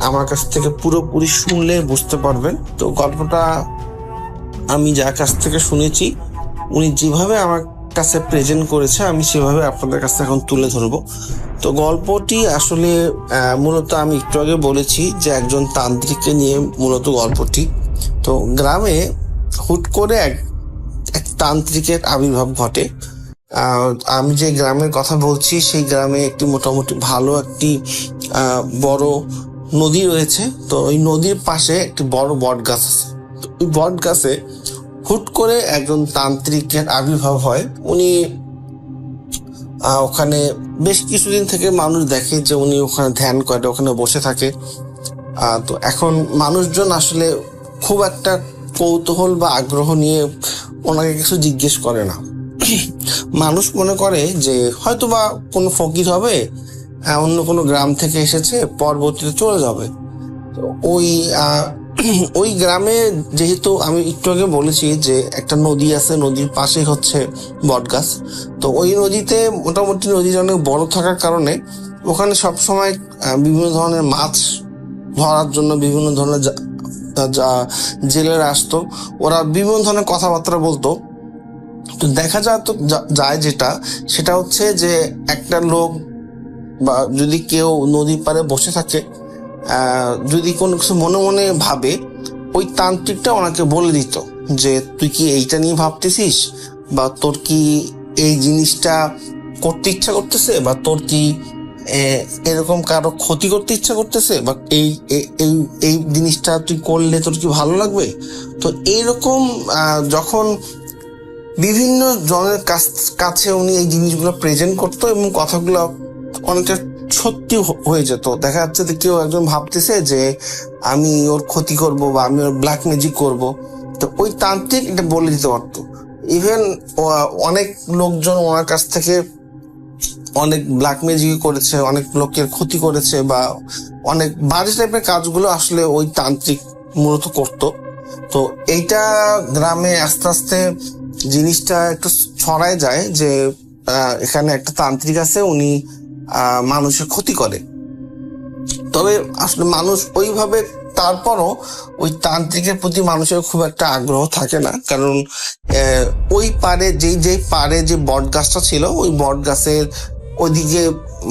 Speaker 4: আমার কাছ থেকে পুরোপুরি শুনলে বুঝতে পারবেন। তো গল্পটা আমি যার কাছ থেকে শুনেছি, উনি যেভাবে আমার কাছে প্রেজেন্ট করেছে, আমি সেভাবে আপনাদের কাছে এখন তুলে ধরবো। তো গল্পটি আসলে মূলত আমি একটু আগে বলেছি যে একজন তান্ত্রিককে নিয়ে মূলত গল্পটি। তো গ্রামে হুট করে এক তান্ত্রিকের আবির্ভাব ঘটে। আমি যে গ্রামের কথা বলছি সেই গ্রামে একটি মোটামুটি ভালো একটি বড় নদী রয়েছে। তো ওই নদীর পাশে একটি বড় বট গাছ আছে। তো ওই বট গাছে হুট করে একজন তান্ত্রিকের আবির্ভাব হয়। উনি ওখানে বেশ কিছুদিন থেকে মানুষ দেখে যে উনি ওখানে ধ্যান করে, ওখানে বসে থাকে। তো এখন মানুষজন আসলে খুব একটা কৌতূহল বা আগ্রহ নিয়ে ওনাকে কিছু জিজ্ঞেস করে না। মানুষ মনে করে যে হয়তো বা কোনো ফকির হবে, অন্য কোনো গ্রাম থেকে এসেছে, পরবর্তীতে চলে যাবে। তো ওই গ্রামে যেহেতু আমি একটু আগে বলেছি যে একটা নদী আছে, নদীর পাশেই হচ্ছে বটগাছ। তো ওই নদীতে মোটামুটি নদীটা অনেক বড় থাকার কারণে ওখানে সবসময় বিভিন্ন ধরনের মাছ ধরার জন্য বিভিন্ন ধরনের জেলেরা আসতো। ওরা বিভিন্ন ধরনের কথাবার্তা বলতো। তো দেখা যায় সেটা হচ্ছে যে একটা লোক বা যদি কেউ নদীর পাড়ে বসে থাকে, যদি কোনো কিছু মনে মনে ভাবে, ওই তান্ত্রিকটা ওনাকে বলে দিত যে তুই কি এইটা নিয়ে ভাবতেছিস, বা তোর কি এই জিনিসটা করতে ইচ্ছা করতেছে, বা তোর কি এরকম কারো ক্ষতি করতে ইচ্ছা করতেছে, বা এই জিনিসটা তুই করলে তোর কি ভালো লাগবে। তো এইরকম যখন বিভিন্ন জনের কাছে উনি এই জিনিসগুলো প্রেজেন্ট করতো এবং কথাগুলো অনেকটা সত্যি হয়ে যেত। দেখা যাচ্ছে যে কেউ একজন ভাবতেছে যে আমি ওর ক্ষতি করব বা আমি ওর ব্ল্যাক ম্যাজিক করব, তো ওই তান্ত্রিক এটা বলে দিতে পারতো। ইভেন অনেক লোকজন ওনার কাছ থেকে অনেক ব্ল্যাক ম্যাজিক করেছে, অনেক লোকের ক্ষতি করেছে, বা অনেক বাজে টাইপের কাজগুলো আসলে ওই তান্ত্রিক মূলত করত। তো এইটা গ্রামে আস্তে আস্তে জিনিসটা একটু ছড়ায় যায় যে এখানে একটা তান্ত্রিক আছে, উনি মানুষের ক্ষতি করে। তবে আসলে মানুষ ওইভাবে, তারপরও ওই তান্ত্রিকের প্রতি মানুষের খুব একটা আগ্রহ থাকে না, কারণ ওই পারে যেই পারে যে বট গাছটা ছিল, ওই বট গাছের ওইদিকে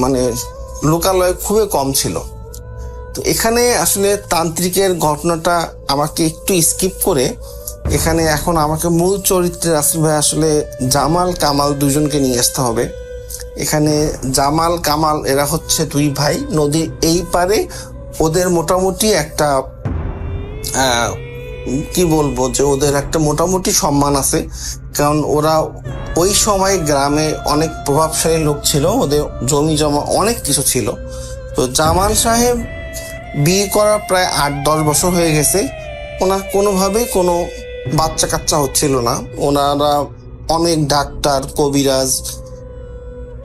Speaker 4: মানে লোকালয় খুবই কম ছিল। তো এখানে আসলে তান্ত্রিকের ঘটনাটা আমাকে একটু স্কিপ করে এখানে এখন আমাকে মূল চরিত্রে রাসেল ভাই আসলে জামাল কামাল দুজনকে নিয়ে আসতে হবে। এখানে জামাল কামাল এরা হচ্ছে দুই ভাই। নদীর এই পারে ওদের মোটামুটি একটা কি বলবো যে ওদের একটা মোটামুটি সম্মান আছে, কারণ ওরা ওই সময় গ্রামে অনেক প্রভাবশালী লোক ছিল, ওদের জমি জমা অনেক কিছু ছিল। তো জামাল সাহেব বিয়ে করার প্রায় 8-10 বছর হয়ে গেছে, ওনার কোনোভাবেই কোনো বাচ্চা কাচ্চা হচ্ছিল না। ওনারা অনেক ডাক্তার, কবিরাজ,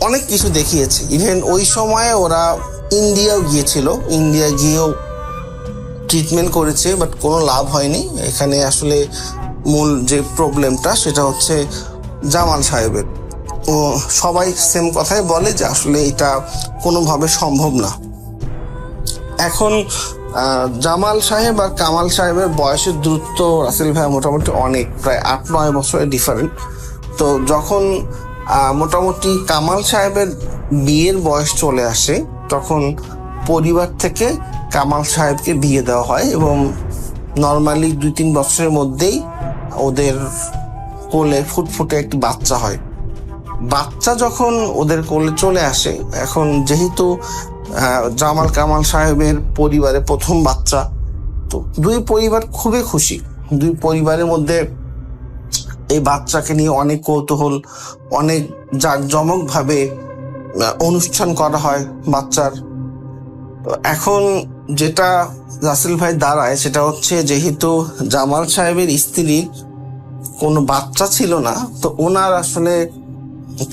Speaker 4: অনেক কিছু দেখিয়েছে। ইভেন ওই সময়ে ওরা ইন্ডিয়াও গিয়েছিল, ইন্ডিয়া গিয়েও ট্রিটমেন্ট করেছে, বাট কোনো লাভ হয়নি। এখানে আসলে মূল যে প্রবলেমটা সেটা হচ্ছে জামাল সাহেবের। ও সবাই সেম কথাই বলে যে আসলে এটা কোনোভাবে সম্ভব না। এখন জামাল সাহেব আর কামাল সাহেবের বয়সের দূরত্ব রাসেল ভাই মোটামুটি অনেক, প্রায় 8-9 বছরের ডিফারেন্ট। তো যখন মোটামুটি কামাল সাহেবের বিয়ের বয়স চলে আসে, তখন পরিবার থেকে কামাল সাহেবকে বিয়ে দেওয়া হয় এবং নর্মালি 2-3 বছরের মধ্যেই ওদের কোলে ফুটফুটে একটি বাচ্চা হয়। বাচ্চা যখন ওদের কোলে চলে আসে, এখন যেহেতু জামাল কামাল সাহেবের পরিবারে প্রথম বাচ্চা, তো দুই পরিবার খুবই খুশি। দুই পরিবারের মধ্যে এই বাচ্চাকে নিয়ে অনেক কৌতূহল, অনেক জাঁকজমক ভাবে অনুষ্ঠান করা হয় বাচ্চার। তো এখন যেটা রাসেল ভাই দাঁড়ায় সেটা হচ্ছে, যেহেতু জামাল সাহেবের স্ত্রীর কোনো বাচ্চা ছিল না, তো ওনার আসলে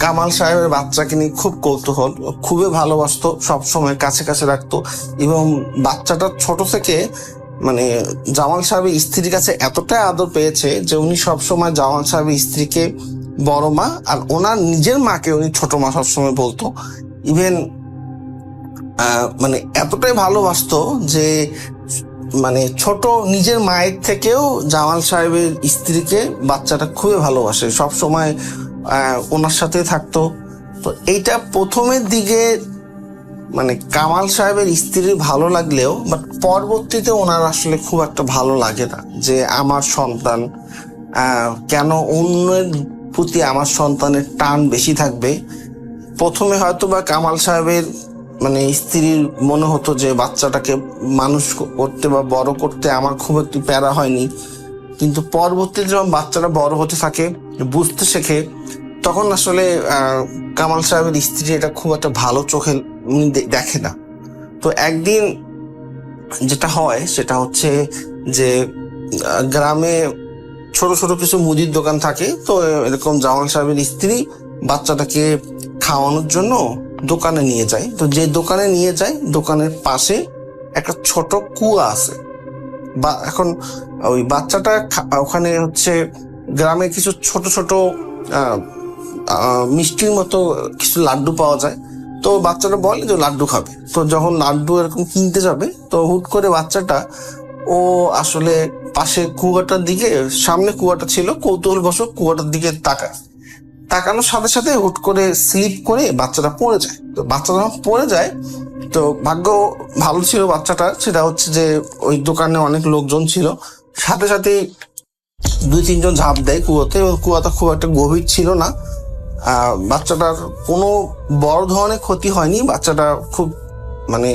Speaker 4: কামাল সাহেবের বাচ্চাকে নিয়ে খুব কৌতূহল, খুবই ভালোবাসতো, সবসময় কাছে কাছে রাখতো। এবং বাচ্চাটা ছোট থেকে মানে জামাল সাহেবের স্ত্রীর কাছে এতটাই আদর পেয়েছে যে উনি সবসময় জামাল সাহেবের স্ত্রীকে বড় মা, আর ওনার নিজের মাকে উনি ছোট মা সবসময় বলতো। ইভেন মানে এতটাই ভালোবাসতো যে মানে ছোট নিজের মায়ের থেকেও জামাল সাহেবের স্ত্রীকে বাচ্চাটা খুবই ভালোবাসে, সব সময় ওনার সাথে থাকতো। তো এইটা প্রথমের দিকে মানে কামাল সাহেবের স্ত্রীর ভালো লাগলেও বাট পরবর্তীতে ওনার আসলে খুব একটা ভালো লাগে না যে আমার সন্তান কেন অন্যের প্রতি আমার সন্তানের টান বেশি থাকবে। প্রথমে হয়তো বা কামাল সাহেবের মানে স্ত্রীর মনে হতো যে বাচ্চাটাকে মানুষ করতে বা বড় করতে আমার খুব একটু প্যারা হয়নি, কিন্তু পরবর্তীতে যখন বাচ্চাটা বড় হতে থাকে, বুঝতে শেখে, তখন আসলে কামাল সাহেবের স্ত্রী এটা খুব একটা ভালো চোখে উনি দেখে না। তো একদিন যেটা হয় সেটা হচ্ছে যে গ্রামে ছোট ছোট কিছু মুদির দোকান থাকে, তো এরকম জামাল সাহেবের স্ত্রী বাচ্চাটাকে খাওয়ানোর জন্য দোকানে নিয়ে যায়। তো যে দোকানে নিয়ে যায়, দোকানের পাশে একটা ছোট কুয়া আছে। বা এখন ওই বাচ্চাটা ওখানে হচ্ছে গ্রামে কিছু ছোট ছোট মিষ্টির মতো কিছু লাড্ডু পাওয়া যায়। তো বাচ্চাটা বলে যে লাড্ডু খাবে। তো যখন লাড্ডু এরকম কিনতে যাবে, তো হুট করে বাচ্চাটা ও আসলে পাশে কুয়াটার দিকে, সামনে কুয়াটা ছিল, কৌতূহলবশত কুয়াটার দিকে তাকানোর সাথে সাথে হুট করে স্লিপ করে বাচ্চাটা পড়ে যায়। তো বাচ্চাটা যখন পড়ে যায়, তো ভাগ্য ভালো ছিল বাচ্চাটা, সেটা হচ্ছে যে ওই দোকানে অনেক লোকজন ছিল, সাথে সাথে 2-3 জন ঝাঁপ দেয় কুয়াতে। কুয়াটা খুব একটা গভীর ছিল না, বাচ্চাটার কোনো বড় ধরনের ক্ষতি হয়নি। বাচ্চাটা খুব মানে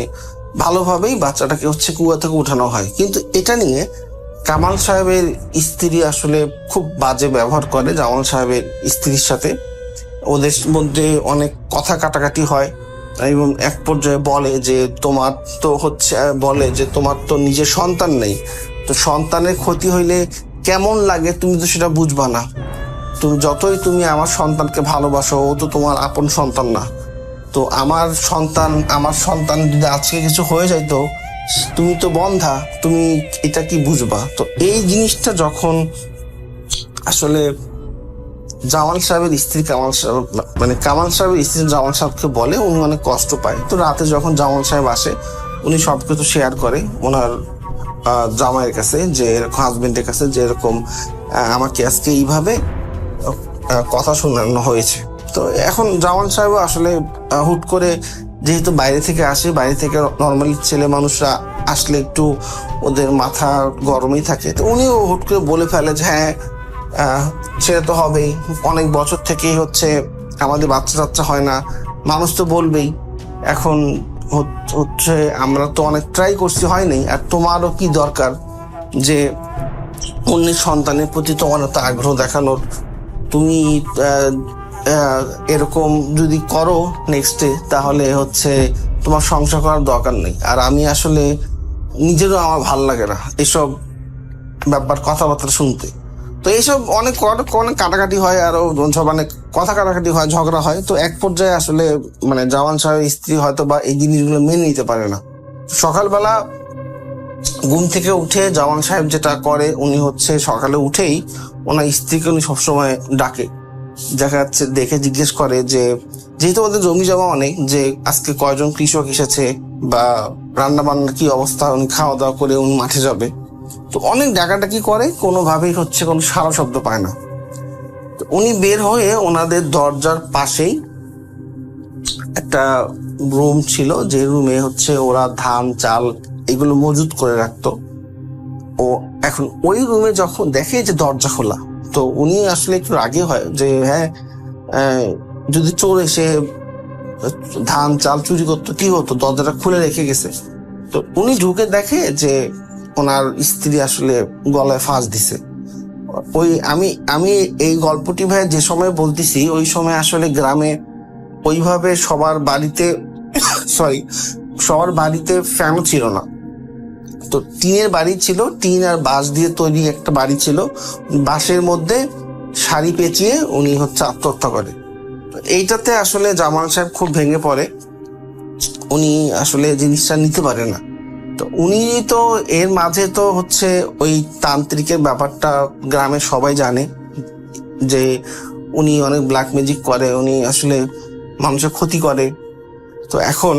Speaker 4: ভালোভাবেই বাচ্চাটাকে হচ্ছে কুয়া থেকে উঠানো হয়। কিন্তু এটা নিয়ে কামাল সাহেবের স্ত্রী আসলে খুব বাজে ব্যবহার করে জামাল সাহেবের স্ত্রীর সাথে। ওদের মধ্যে অনেক কথা কাটাকাটি হয় এবং এক পর্যায়ে বলে যে তোমার তো হচ্ছে, বলে যে তোমার তো নিজের সন্তান নেই, তো সন্তানের ক্ষতি হইলে কেমন লাগে তুমি তো সেটা বুঝবা না। তুমি যতই তুমি আমার সন্তানকে ভালোবাসো, ও তো তোমার আপন সন্তান না। তো আমার সন্তান যদি আজকে কিছু হয়ে যায়, তো তুমি তো বন্ধা, তুমি এটা কি বুঝবা? তো এই জিনিসটা যখন আসলে জামাল সাহেবের স্ত্রী কামাল সাহেবের স্ত্রী জামাল সাহেবকে বলে, উনি অনেক কষ্ট পায়। তো রাতে যখন জামাল সাহেব আসে, উনি সবকিছু শেয়ার করে ওনার জামাইয়ের কাছে, যে এরকম হাজবেন্ডের কাছে, যে এরকম আমাকে আজকে এইভাবে কথা শোনানো হয়েছে। তো এখন জামাল সাহেব আসলে হুট করে, যেহেতু বাইরে থেকে আসে, বাইরে থেকে নর্মালি ছেলে মানুষরা আসলে একটু ওদের মাথা গরমই থাকে, তো উনিও হুট করে বলে ফেলে যে হ্যাঁ সেটা তো হবেই, অনেক বছর থেকেই হচ্ছে আমাদের বাচ্চা হয় না, মানুষ তো বলবেই। এখন হচ্ছে আমরা তো অনেক ট্রাই করছি, হয়নি, আর তোমারও কি দরকার যে অন্যের সন্তানের প্রতি তোমার এত আগ্রহ দেখানোর? তুমি এরকম যদি করো নেক্সটে, তাহলে হচ্ছে তোমার সংসার করার দরকার নেই। আর আমি আসলে নিজেরও আমার ভাল লাগে না এসব ব্যাপার, কথাবার্তা শুনতে। তো এইসব অনেক কাটাকাটি হয়, আরো অনেক কথা কাটাকাটি হয়, ঝগড়া হয়। তো এক পর্যায়ে আসলে মানে জামান সাহেবের স্ত্রী হয়তো বা এই জিনিসগুলো মেনে নিতে পারে না। সকালবেলা ঘুম থেকে উঠে জামান সাহেব যেটা করে, উনি হচ্ছে সকালে উঠেই ওনার স্ত্রীকে উনি সবসময় ডাকে, দেখা যাচ্ছে দেখে জিজ্ঞেস করে যে যেহেতু ওদের জমি জমা অনেক, যে আজকে কয়জন কৃষক এসেছে বা রান্না বান্নার কি অবস্থা, উনি খাওয়া দাওয়া করে উনি মাঠে যাবে। তো অনেক ডাকাডাকি করে, কোনোভাবেই হচ্ছে কোনো সারা শব্দ পায় না। তো উনি বের হয়ে ওনাদের দরজার পাশেই একটা রুম ছিল, যে রুমে হচ্ছে ওরা ধান চাল এগুলো মজুত করে রাখতো। ও এখন ওই রুমে যখন দেখে যে দরজা খোলা, তো উনি আসলে একটু রাগে হয় যে হ্যাঁ যদি চোর এসে ধান চাল চুরি করতো কি হতো, দরজাটা খুলে রেখে গেছে। তো উনি ঢুকে দেখে যে ওনার স্ত্রী আসলে গলায় ফাঁস দিছে। ওই আমি এই গল্পটি ভাই যে সময় বলতেছি, ওই সময় আসলে গ্রামে ওইভাবে সবার বাড়িতে ফ্যানও ছিল না। তো টিনের বাড়ি ছিল, টিন আর বাঁশ দিয়ে তৈরি একটা বাড়ি ছিল। বাঁশের মধ্যে শাড়ি পেঁচিয়ে উনি হচ্ছে আত্মহত্যা করে। এইটাতে আসলে জামাল সাহেব খুব ভেঙে পড়ে, উনি আসলে জিনিসটা নিতে পারে না। তো উনি তো এর মাঝে তো হচ্ছে ওই তান্ত্রিকের ব্যাপারটা গ্রামের সবাই জানে, যে উনি অনেক ব্ল্যাক ম্যাজিক করে, উনি আসলে মানুষের ক্ষতি করে। তো এখন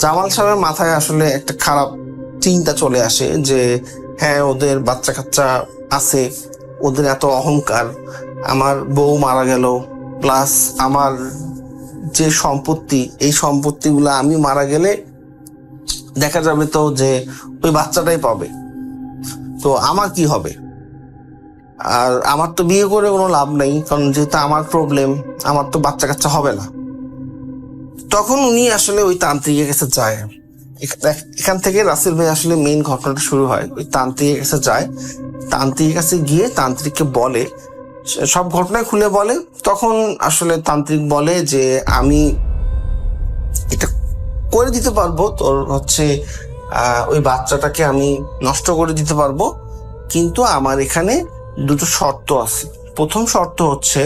Speaker 4: জামাল সাহেবের মাথায় আসলে একটা খারাপ চিন্তা চলে আসে যে হ্যাঁ, ওদের বাচ্চা কাচ্চা আছে, ওদের এত অহংকার, আমার বউ মারা গেল, প্লাস আমার যে সম্পত্তি, এই সম্পত্তিগুলো আমি মারা গেলে দেখা যাবে তো যে ওই বাচ্চাটাই পাবে, তো আমার কি হবে? আর আমার তো বিয়ে করে কোনো লাভ নেই, কারণ যেহেতু আমার প্রবলেম, আমার তো বাচ্চা কাচ্চা হবে না। তখন উনি আসলে ওই তান্ত্রিকের কাছে যায়। এখান থেকে রাসেল ভাই আসলে মেইন ঘটনাটা শুরু হয়। ওই তান্ত্রিকের কাছে যায়, তান্ত্রিকের কাছে গিয়ে তান্ত্রিককে বলে, সব ঘটনা খুলে বলে। তখন আসলে তান্ত্রিক বলে যে আমি এটা করে দিতে পারবো, তোর হচ্ছে ওই বাচ্চাটাকে আমি নষ্ট করে দিতে পারবো, কিন্তু আমার এখানে দুটো শর্ত আছে। প্রথম শর্ত হচ্ছে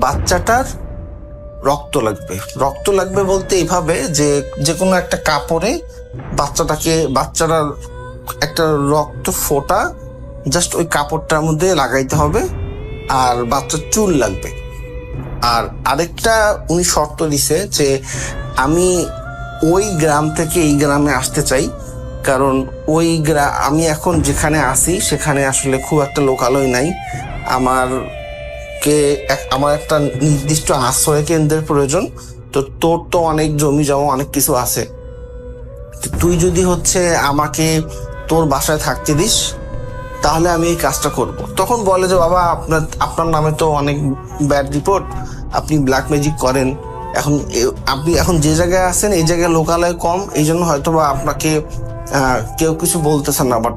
Speaker 4: বাচ্চাটার রক্ত লাগবে। রক্ত লাগবে বলতে এইভাবে যে যে কোনো একটা কাপড়ে বাচ্চাটার একটা রক্ত ফোঁটা জাস্ট ওই কাপড়টার মধ্যে লাগাইতে হবে, আর বাচ্চার চুল লাগবে। আর আরেকটা উনি শর্ত দিছে যে আমি ওই গ্রাম থেকে এই গ্রামে আসতে চাই, কারণ আমি এখন যেখানে আছি সেখানে আসলে খুব একটা লোকালয় নাই, আমার একটা নির্দিষ্ট আশ্রয় কেন্দ্রের প্রয়োজন। তো তোর তো অনেক জমি জমা অনেক কিছু আছে, তুই যদি হচ্ছে আমাকে তোর বাসায় থাকতে দিস তাহলে আমি এই কাজটা করব। তখন বলে যে বাবা, আপনার নামে তো অনেক ব্যাড রিপোর্ট, আপনি ব্ল্যাক ম্যাজিক করেন, আপনি এখন যে জায়গায় আছেন এই জায়গায় লোকালয় কম, এই জন্য হয়তো বা আপনাকে কেউ কিছু বলতেছে না, বাট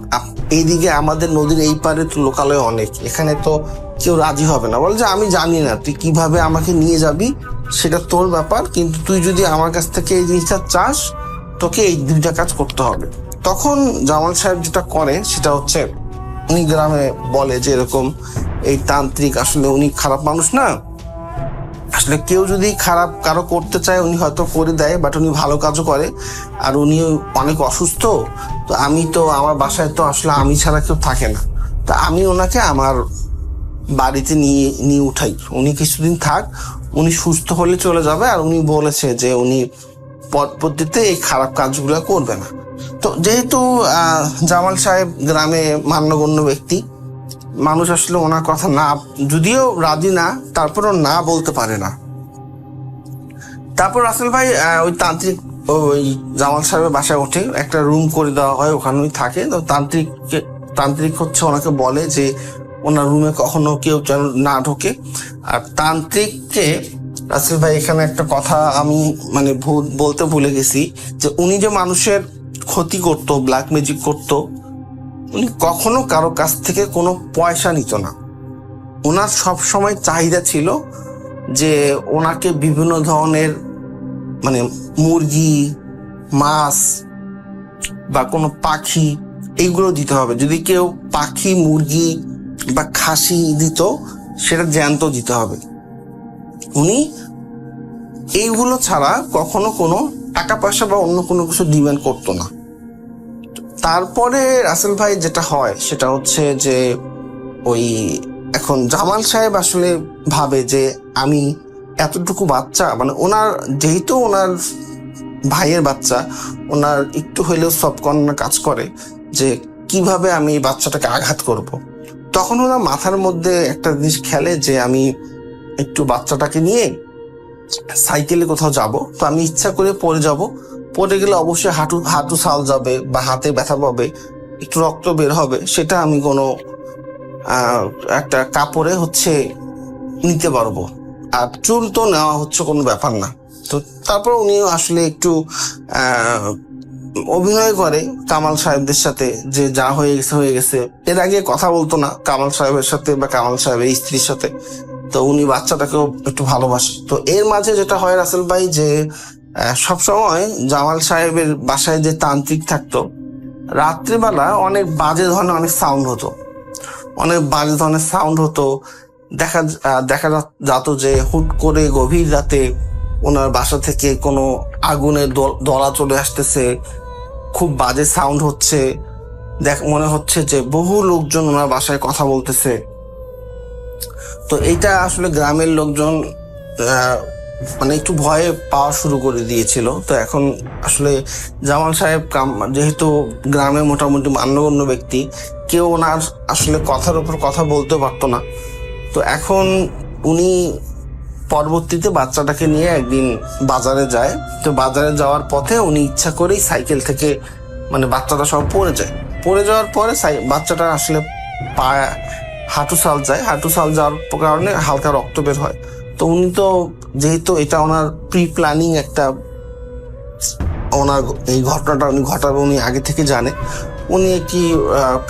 Speaker 4: এইদিকে আমাদের নদীর এই পারে তো লোকালয় অনেক, এখানে তো কেউ রাজি হবে না। বলে যে আমি জানি না তুই কিভাবে আমাকে নিয়ে যাবি, সেটা তোর ব্যাপার, কিন্তু তুই যদি আমার কাছ থেকে এই জিনিসটা চাস তোকে এই দুইটা কাজ করতে হবে। তখন জামাল সাহেব যেটা করে সেটা হচ্ছে উনি গ্রামে বলে যে এরকম এই তান্ত্রিক আসলে উনি খারাপ মানুষ না, আসলে কেউ যদি খারাপ কারো করতে চায় উনি হয়তো করে দেয়, বাট উনি ভালো কাজও করে, আর উনি অনেক অসুস্থ, তো আমার বাসায় তো আসলে আমি ছাড়া কেউ থাকে না, তা আমি ওনাকে আমার বাড়িতে নিয়ে উঠাই, উনি কিছুদিন থাক, উনি সুস্থ হলে চলে যাবে। আর উনি বলেছে যে উনি পরবর্তীতে এই খারাপ কাজগুলো করবে না। তো যেহেতু জামাল সাহেব গ্রামে মান্যগণ্য ব্যক্তি, মানুষ আসলে ওনার কথা না, যদিও রাজি না, তারপরও না বলতে পারে না। তারপর রাসেল ভাই ওই ওই জামাল সাহেবের বাসায় ওঠে, একটা রুম করে দেওয়া হয়, ওখানে উনি থাকে। তো তান্ত্রিক হচ্ছে ওনাকে বলে যে ওনার রুমে কখনো কেউ যেন না ঢোকে। আর তান্ত্রিককে রাসেল ভাই এখানে একটা কথা আমি বলতে ভুলে গেছি, যে উনি যে মানুষের ক্ষতি করতো, ব্ল্যাক ম্যাজিক করতো, উনি কখনো কারো কাছ থেকে কোনো পয়সা নিত না। ওনার সব সময় চাহিদা ছিল যে ওনাকে বিভিন্ন ধরনের মুরগি, মাছ বা কোনো পাখি এইগুলো দিতে হবে। যদি কেউ পাখি, মুরগি বা খাসি দিত, সেটা জ্যান্ত দিতে হবে। উনি এইগুলো ছাড়া কখনো কোনো টাকা পয়সা বা অন্য কোনো কিছু ডিমান্ড করতো না। তারপরে রাসেল ভাই যেটা হয় সেটা হচ্ছে যে ওই এখন জামাল সাহেব আসলে ভাবে যে আমি এতটুকু বাচ্চা, ওনার যেহেতু ওনার ভাইয়ের বাচ্চা, ওনার একটু হইলেও সবকর্ণা কাজ করে যে কিভাবে আমি এই বাচ্চাটাকে আঘাত করব। তখন ওনার মাথার মধ্যে একটা জিনিস খেলে যে আমি একটু বাচ্চাটাকে নিয়ে সাইকেলে কোথাও যাব, তো আমি ইচ্ছা করে পড়ে গেলে অবশ্যই হাঁটু ছাল যাবে বা হাতে ব্যথা পাবে, একটু রক্ত বের হবে, সেটা আমি কোনো একটা কাপড়ে হচ্ছে নিতে পারবো। আর চুল তো নেওয়া হচ্ছে কোনো ব্যাপার না। তো তারপর উনিও আসলে একটু অভিনয় করে কামাল সাহেবদের সাথে, যে যা হয়ে গেছে। এর আগে কথা বলতো না কামাল সাহেবের সাথে বা কামাল সাহেবের স্ত্রীর সাথে, তো উনি বাচ্চাটাকেও একটু ভালোবাসে। তো এর মাঝে যেটা হয় রাসেল ভাই, যে সবসময় জামাল সাহেবের বাসায় যে তান্ত্রিক থাকতো, রাত্রিবেলা অনেক বাজে ধরনের সাউন্ড হতো। দেখা যেত যে হুট করে গভীর রাতে ওনার বাসা থেকে কোনো আগুনের দলা চলে আসতেছে, খুব বাজে সাউন্ড হচ্ছে, মনে হচ্ছে যে বহু লোকজন ওনার বাসায় কথা বলতেছে। তো এইটা আসলে গ্রামের লোকজন মানে একটু ভয়ে পাওয়া শুরু করে দিয়েছিল। তো এখন আসলে জামাল সাহেব যেহেতু গ্রামে মোটামুটি মান্যগণ্য ব্যক্তি, কেউ ওনার আসলে কথার উপর কথা বলতে পারতো না। তো এখন উনি পরবর্তীতে বাচ্চাটাকে নিয়ে একদিন বাজারে যায়। তো বাজারে যাওয়ার পথে উনি ইচ্ছা করেই সাইকেল থেকে মানে বাচ্চাটা সব পড়ে যায়। পড়ে যাওয়ার পরে বাচ্চাটা আসলে পা হাঁটু সাল যাওয়ার কারণে হালকা রক্ত বের হয়। তো উনি তো যেহেতু এটা ওনার প্রি প্ল্যানিং একটা, ওনার এই ঘটনাটা উনি ঘটাবে উনি আগে থেকে জানে। উনি একটি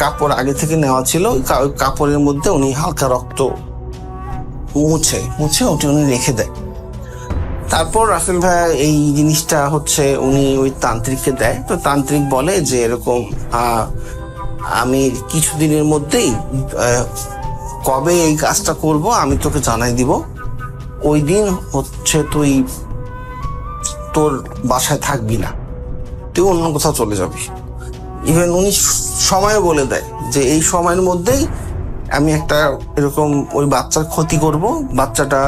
Speaker 4: কাপড় আগে থেকে নেওয়া ছিল, কাপড়ের মধ্যে উনি হালকা রক্ত মুছে ওটি উনি রেখে দেয়। তারপর রাসেল ভাইয়া এই জিনিসটা হচ্ছে উনি ওই তান্ত্রিককে দেয়। তো তান্ত্রিক বলে যে এরকম আমি কিছুদিনের মধ্যেই কবে এই কাজটা করব আমি তোকে জানাই দিব। ওই দিন হচ্ছে তুই তোর বাসায় থাকবি না, তুই অন্য কোথাও চলে যাবি। ইভেন উনি সময়ও বলে দেয় যে এই সময়ের মধ্যেই আমি একটা এরকম ওই বাচ্চার ক্ষতি করব, বাচ্চাটা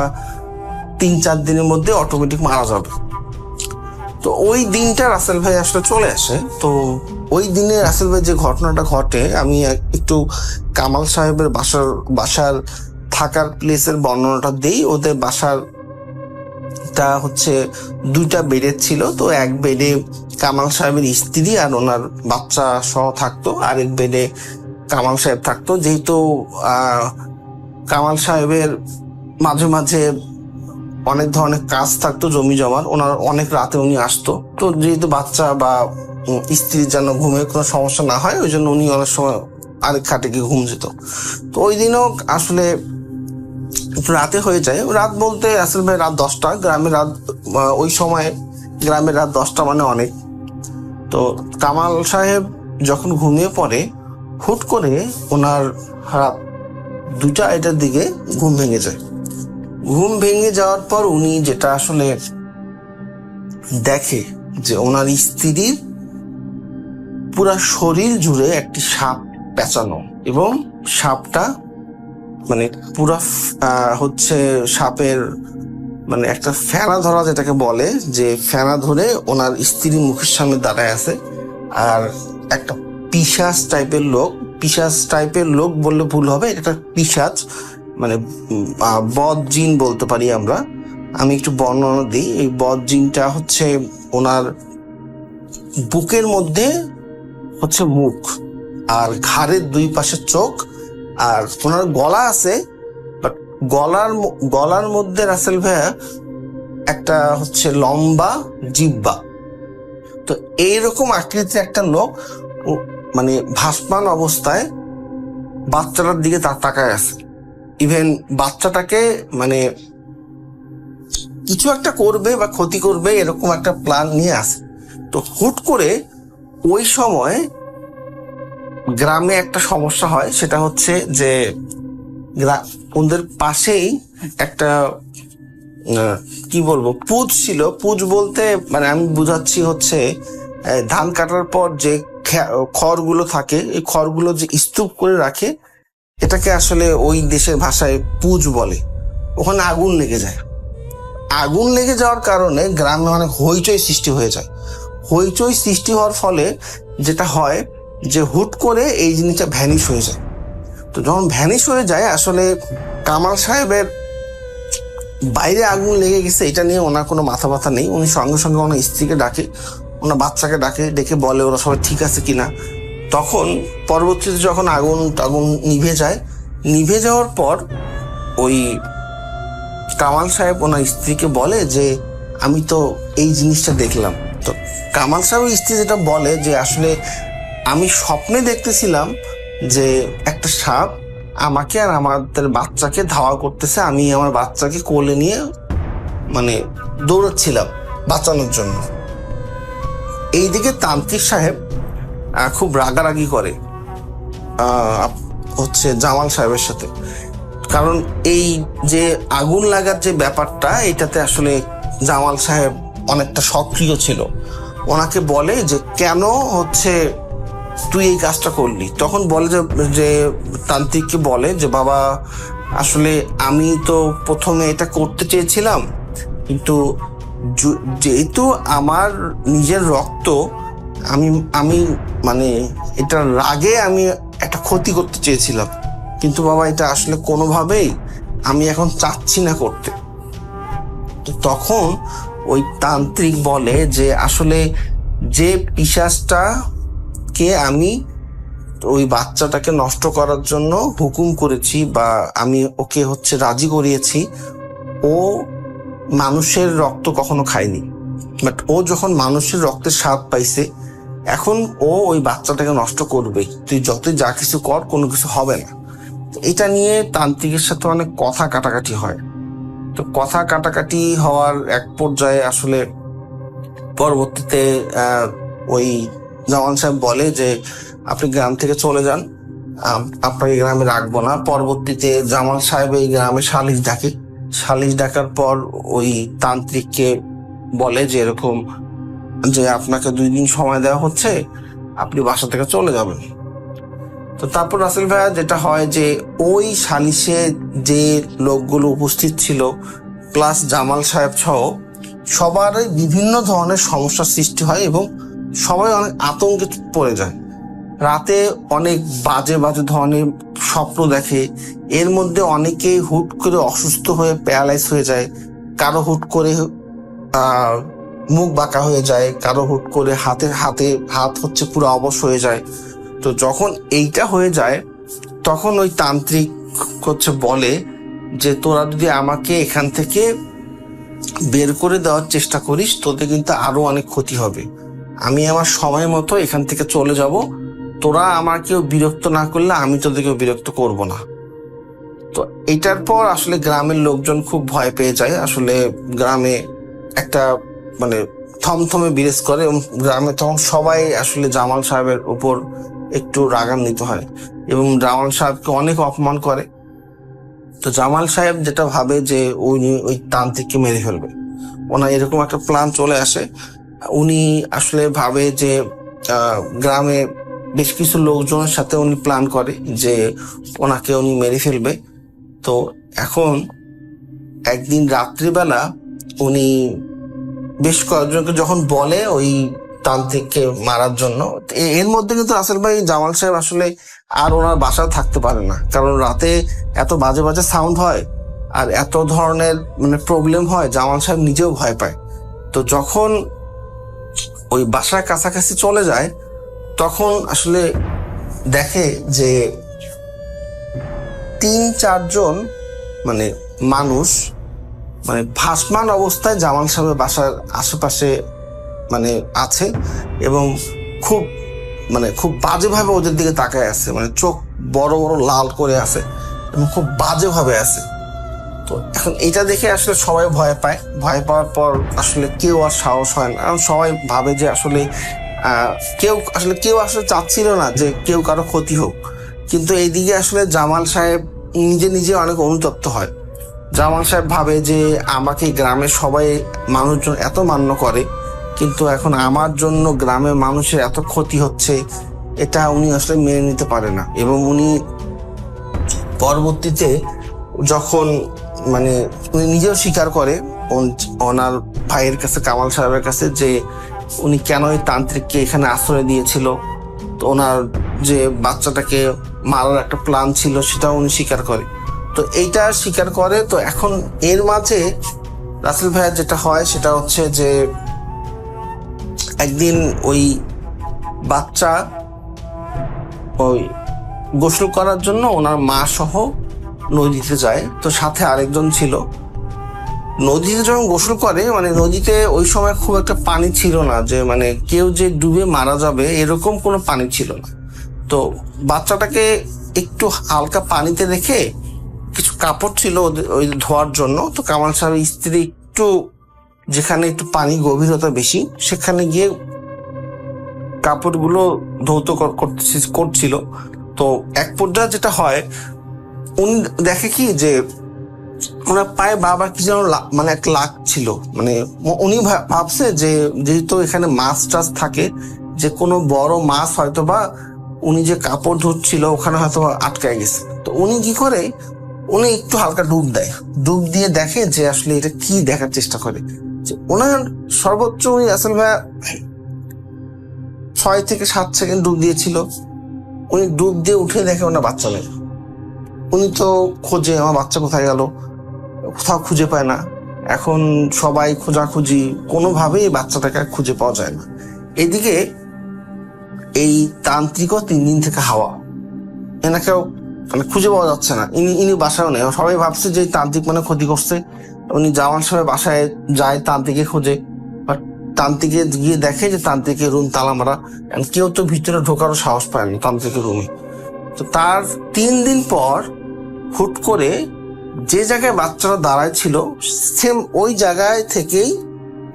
Speaker 4: 3-4 দিনের মধ্যে অটোমেটিক মারা যাবে। তো ওই দিনটা রাসেল ভাই আসলে চলে আসে। তো ওই দিনে রাসেল ভাই যে ঘটনাটা ঘটে, আমি একটু কামাল সাহেবের বাসার থাকার প্লেসের বর্ণনাটা দিই। ওদের বাসারটা হচ্ছে 2টা বেডের ছিল। তো এক বেডে কামাল সাহেবের স্ত্রী আর ওনার বাচ্চা সহ থাকতো, আরেক বেডে কামাল সাহেব থাকতো। যেহেতু কামাল সাহেবের মাঝে মাঝে অনেক ধরনের কাজ থাকতো জমি জমার, ওনার অনেক রাতে উনি আসতো। তো যেহেতু বাচ্চা বা স্ত্রীর যেন ঘুমের কোনো সমস্যা না হয়, ওই জন্য উনি অনেক সময় আরেক খাটে গিয়ে ঘুম যেত। তো ওই দিনও আসলে রাতে হয়ে যায়। রাত বলতে আসলে ভাই রাত 10টা, গ্রামের রাত ওই সময় গ্রামের রাত 10টা মানে অনেক। তো কামাল সাহেব যখন ঘুমিয়ে পড়ে, হুট করে ওনার রাত 2টা-2:30টার দিকে ঘুম ভেঙে যায়। ঘুম ভেঙে যাওয়ার পর উনি যেটা আসলে দেখে যে ওনার স্ত্রীর পুরা শরীর জুড়ে একটি সাপ পেঁচানো, এবং সাপটা মানে পুরা হচ্ছে সাপের মানে একটা ফেনা ধরা, যেটাকে বলে যে ফেনা ধরে ওনার স্ত্রীর মুখের সামনে দাঁড়ায় আছে। আর একটা পিশাচ টাইপের লোক বললে ভুল হবে, এটা পিশাচ মানে বদ জিন বলতে পারি আমরা। আমি একটু বর্ণনা দিই। এই বদ জিনটা হচ্ছে ওনার বুকের মধ্যে হচ্ছে মুখ, আর ঘাড়ের 2 পাশে চোখ, আর ওনার গলা আছে, বাট গলার মধ্যে রাসেল ভাইয়া একটা হচ্ছে লম্বা জিহ্বা। তো এইরকম আকৃতির একটা লোক মানে ভাসমান অবস্থায় বাচ্চাটার দিকে তাকায় আছে। ইভেন বাচ্চাটাকে মানে কিছু একটা করবে বা ক্ষতি করবে এরকম একটা প্ল্যান নিয়ে আসে। তো হুট করে ওই সময় গ্রামে একটা সমস্যা হয়, সেটা হচ্ছে যে ওদের পাশেই একটা কি বলবো পুজ ছিল। পুজ বলতে মানে আমি বুঝাচ্ছি হচ্ছে ধান কাটার পর যে খড়গুলো থাকে, এই খড়গুলো যে স্তূপ করে রাখে, এটাকে আসলে ওই দেশের ভাষায় পুজ বলে। ওখানে আগুন লেগে যায়। আগুন লেগে যাওয়ার কারণে গ্রামে অনেক হইচই সৃষ্টি হয়ে যায়। হইচই সৃষ্টি হওয়ার ফলে যেটা হয় যে হুট করে এই জিনিসটা ভ্যানিশ হয়ে যায়। তো যখন ভ্যানিশ হয়ে যায়, আসলে কামাল সাহেবের বাইরে আগুন লেগে গেছে এটা নিয়ে ওনার কোনো মাথা ব্যথা নেই। উনি সঙ্গে সঙ্গে ওনার স্ত্রীকে ডাকে, ওনার বাচ্চাকে ডেকে বলে ওরা সবাই ঠিক আছে কিনা। তখন পরবর্তীতে যখন আগুন নিভে যাওয়ার পর ওই কামাল সাহেব ওনার স্ত্রীকে বলে যে আমি তো এই জিনিসটা দেখলাম। তো কামাল সাহেবের স্ত্রী যেটা বলে যে আসলে আমি স্বপ্নে দেখতেছিলাম যে একটা সাপ আমাকে আর আমাদের বাচ্চাকে ধাওয়া করতেছে, আমি আমার বাচ্চাকে কোলে নিয়ে মানে দৌড়াচ্ছিলাম বাঁচানোর জন্য। এইদিকে তান্ত্রিক সাহেব খুব রাগারাগি করে হচ্ছে জামাল সাহেবের সাথে, কারণ এই যে আগুন লাগার যে ব্যাপারটা, এটাতে আসলে জামাল সাহেব অনেকটা সক্রিয় ছিল। ওনাকে বলে যে কেন হচ্ছে তুই এই কাজটা করলি। তখন বলে যে তান্ত্রিককে বলে যে বাবা আসলে আমি তো প্রথমে এটা করতে চেয়েছিলাম, কিন্তু যেহেতু আমার নিজের রক্ত, আমি আমি মানে এটার রাগে আমি একটা ক্ষতি করতে চেয়েছিলাম, কিন্তু বাবা এটা আসলে কোনোভাবেই আমি এখন চাচ্ছি না করতে। তো তখন ওই তান্ত্রিক বলে যে আসলে যে পিশাচটাকে আমি ওই বাচ্চাটাকে নষ্ট করার জন্য হুকুম করেছি বা আমি ওকে হচ্ছে রাজি করিয়েছি, ও মানুষের রক্ত কখনো খায়নি, বাট ও যখন মানুষের রক্তের স্বাদ পাইছে, এখন ও ওই বাচ্চাটাকে নষ্ট করবে। তুই যতই যা কিছু কর, কোনো কিছু হবে না। এটা নিয়ে তান্ত্রিকের সাথে অনেক কথা কাটাকাটি হয়। তো কথা কাটাকাটি হওয়ার এক পর্যায়ে আসলে পরবর্তীতে ওই জামান সাহেব বলে যে আপনি গ্রাম থেকে চলে যান, আপনাকে গ্রামে রাখবো না। পরবর্তীতে জামাল সাহেব এই গ্রামে সালিশ ডাকার পর ওই তান্ত্রিককে বলে যে এরকম যে আপনাকে 2 দিন সময় দেওয়া হচ্ছে, আপনি বাসা থেকে চলে যাবেন। তো তারপর রাসেল ভাইয়া যেটা হয় যে ওই সালিশে যে লোকগুলো উপস্থিত ছিল প্লাস জামাল সাহেব সহ সবারই বিভিন্ন ধরনের সমস্যার সৃষ্টি হয় এবং সবাই অনেক আতঙ্কে পড়ে যায়। রাতে অনেক বাজে বাজে ধরনের স্বপ্ন দেখে। এর মধ্যে অনেকেই হুট করে অসুস্থ হয়ে প্যারালাইজ হয়ে যায়, কারো হুট করে মুখ বাঁকা হয়ে যায়, কারো হুট করে হাত হচ্ছে পুরো অবশ হয়ে যায়। তো যখন এইটা হয়ে যায় তখন ওই তান্ত্রিক হচ্ছে বলে যে তোরা যদি আমাকে এখান থেকে বের করে দেওয়ার চেষ্টা করিস, তোদের কিন্তু আরো অনেক ক্ষতি হবে। আমি আমার সময় মতো এখান থেকে চলে যাব, তোরা আমাকেও বিরক্ত না করলে আমি তোদেরকেও বিরক্ত করব না। তো এটার পর আসলে গ্রামের লোকজন খুব ভয় পেয়ে যায়। আসলে গ্রামে একটা থমথমে বিরাজ করে এবং গ্রামে তখন সবাই আসলে জামাল সাহেবের উপর একটু রাগান্বিত হয় এবং জামাল সাহেবকে অনেক অপমান করে। তো জামাল সাহেব যেটা ভাবে যে উনি ওই তান্ত্রিককে মেরে ফেলবে, ওনার এরকম একটা প্ল্যান চলে আসে। উনি আসলে ভাবে যে গ্রামে বেশ কিছু লোকজনের সাথে উনি প্ল্যান করে যে ওনাকে উনি মেরে ফেলবে। তো এখন একদিন রাত্রিবেলা উনি বেশ কয়েকজনকে যখন বলে ওই তান্ত্রিককে মারার জন্য, এর মধ্যে কিন্তু রাসেল ভাই জামাল সাহেব আসলে আর ওনার বাসায় থাকতে পারে না, কারণ রাতে এত বাজে বাজে সাউন্ড হয় আর এত ধরনের প্রবলেম হয়, জামাল সাহেব নিজেও ভয় পায়। তো যখন ওই বাসার কাছাকাছি চলে যায় তখন আসলে দেখে যে 3-4 জন মানুষ ভাসমান অবস্থায় জামাল সাহেবের বাসার আশেপাশে আছে এবং খুব খুব বাজেভাবে ওদের দিকে তাকায় আছে, চোখ বড় বড় লাল করে আছে এবং খুব বাজেভাবে আছে। তো এখন এটা দেখে আসলে সবাই ভয় পায়। ভয় পাওয়ার পর আসলে কেউ আর সাহস হয় না, সবাই ভাবে যে আসলে কেউ আসলে চাচ্ছিল না যে কেউ কারো ক্ষতি হোক। কিন্তু এইদিকে আসলে জামাল সাহেব নিজে অনেক অনুতপ্ত হয়। জামাল সাহেব ভাবে যে আমাকে গ্রামের সবাই মানুষজন এত মান্য করে, কিন্তু এখন আমার জন্য গ্রামের মানুষের এত ক্ষতি হচ্ছে, এটা উনি আসলে মেনে নিতে পারে না। এবং উনি পরবর্তীতে যখন উনি নিজেও স্বীকার করে ওনার ভাইয়ের কাছে, কামাল সাহেবের কাছে, যে উনি কেন এই তান্ত্রিককে এখানে আশ্রয় দিয়েছিল। তো ওনার যে বাচ্চাটাকে মারার একটা প্ল্যান ছিল সেটাও উনি স্বীকার করে। তো এইটা স্বীকার করে। তো এখন এর মাঝে রাসেল ভাইয়ের যেটা হয় সেটা হচ্ছে যে একদিন ওই বাচ্চা ওই গোসল করার জন্য ওনার মা সহ নদীতে যায়। তো সাথে আরেকজন ছিল। নদীতে যখন গোসল করে নদীতে ওই সময় খুব একটা পানি ছিল না, যে কেউ যে ডুবে মারা যাবে এরকম কোনো পানি ছিল না। তো বাচ্চাটাকে একটু হালকা পানিতে রেখে কিছু কাপড় ছিল ওই ধোয়ার জন্য। তো কামাল সাহেবের স্ত্রী একটু যেখানে একটু পানি গভীরতা বেশি সেখানে গিয়ে কাপড়গুলো ধৌত করছিল। তো এক পর্যায়ে যেটা হয়, উনি দেখে কি যে ওনার পায়ে বারবার কি যেন একটা লাগছিল। উনি ভাবছে যে যেহেতু এখানে মাছ টাছ থাকে, যে কোনো বড় মাছ হয়তো বা উনি যে কাপড় ধুচ্ছিল ওখানে হয়তো আটকায় গেছে। তো উনি কি করে উনি একটু হালকা ডুব দেয়, ডুব দিয়ে দেখে যে আসলে এটা কি দেখার চেষ্টা করে। যে ওনার সর্বোচ্চ উনি রাসেল ভাইয়া 6 থেকে 7 সেকেন্ড ডুব দিয়েছিল। উনি ডুব দিয়ে উঠে দেখে ওনার বাচ্চা নেই। উনি তো খোঁজে আমার বাচ্চা কোথায় গেল, কোথাও খুঁজে পায় না। এখন সবাই খোঁজাখুঁজি, কোনোভাবেই এই বাচ্চাটাকে খুঁজে পাওয়া যায় না। এদিকে এই তান্ত্রিকও 3 দিন থেকে হাওয়া, এনাকেও মানে খুঁজে পাওয়া যাচ্ছে না। ইনি বাসায়ও নেই। সবাই ভাবছে যে তান্ত্রিক মানে ক্ষতি করছে। উনি জামাল সাহেব বাসায় যায়, তান্ত্রিকে খোঁজে, বাট তান্ত্রিকে গিয়ে দেখে যে তান্ত্রিকের রুম তালা মারা, কেউ তো ভিতরে ঢোকারও সাহস পায় না তান্ত্রিকের রুমে। তো তার 3 দিন পর হুট করে যে জায়গায় বাচ্চাটা দাঁড়ায় ছিল সেম ওই জায়গায় থেকেই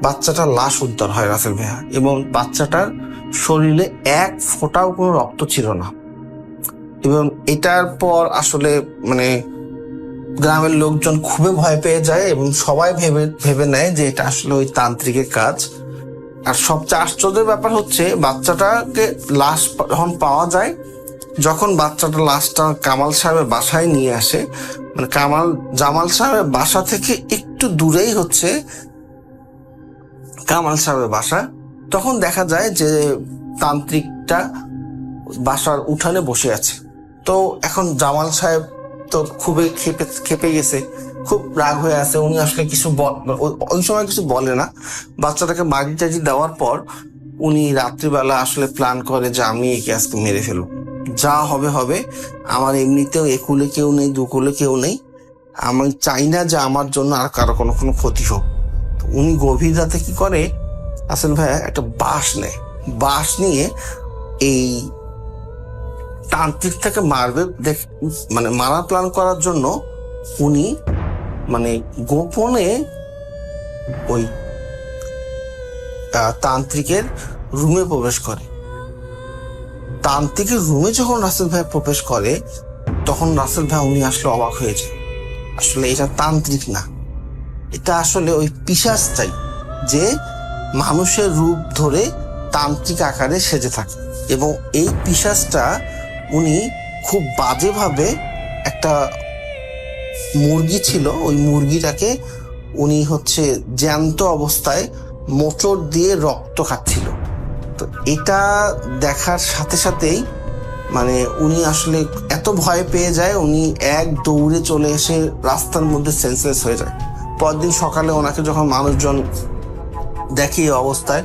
Speaker 4: বাচ্চাটার লাশ উদ্ধার হয় রাসেল ভাইয়া, এবং বাচ্চাটার শরীরে 1 ফোঁটাও কোনো রক্ত ছিল না। এবং এটার পর আসলে মানে গ্রামের লোকজন খুবই ভয় পেয়ে যায় এবং সবাই ভেবে নেয় যে এটা আসলে ওই তান্ত্রিকের কাজ। আর সবচেয়ে আশ্চর্যের ব্যাপার হচ্ছে বাচ্চাটাকে লাশ যখন পাওয়া যায়, যখন বাচ্চাটা লাশটা কামাল সাহেবের বাসায় নিয়ে আসে, মানে জামাল সাহেবের বাসা থেকে একটু দূরেই হচ্ছে কামাল সাহেবের বাসা, তখন দেখা যায় যে তান্ত্রিকটা বাসার উঠানে বসে আছে। তো এখন জামাল সাহেব তো খুবই খেপে গেছে, খুব রাগ হয়ে আছে। উনি আসলে কিছু ওই সময় কিছু বলে না। বাচ্চাটাকে বাড়ি টাড়ি দেওয়ার পর উনি রাত্রিবেলা আসলে প্ল্যান করে যে আমি একে আজকে মেরে ফেলব, যা হবে হবে। আমার এমনিতেও একুলে কেউ নেই, দুকুলে কেউ নেই, আমি চাই না যে আমার জন্য আর কারো কোনো ক্ষতি হোক। উনি গভীর রাতে কি করে, আসল ভাইয়া একটা বাঁশ নেয়, বাঁশ নিয়ে এই তান্ত্রিকটাকে মারবে মানে মারার প্ল্যান করার জন্য উনি মানে গোপনে ওই তান্ত্রিকের রুমে প্রবেশ করে। তান্ত্রিকের রুমে যখন রাসেল ভাই প্রবেশ করে তখন রাসেল ভাই উনি আসলে অবাক হয়ে যায়। আসলে এটা তান্ত্রিক না, এটা আসলে ওই পিশাচটাই, যে মানুষের রূপ ধরে তান্ত্রিক আকারে সেজে থাকে। এবং এই পিশাচটা উনি খুব বাজেভাবে একটা মুরগি ছিল, ওই মুরগিটাকে উনি হচ্ছে জ্যান্ত অবস্থায় মোচড় দিয়ে রক্ত খাচ্ছিল। তো এটা দেখার সাথে সাথেই মানে উনি আসলে এত ভয় পেয়ে যায়, উনি এক দৌড়ে চলে এসে রাস্তার মধ্যে সেন্সলেস হয়ে যায়। পরদিন সকালে ওনাকে যখন মানুষজন দেখে এই অবস্থায়,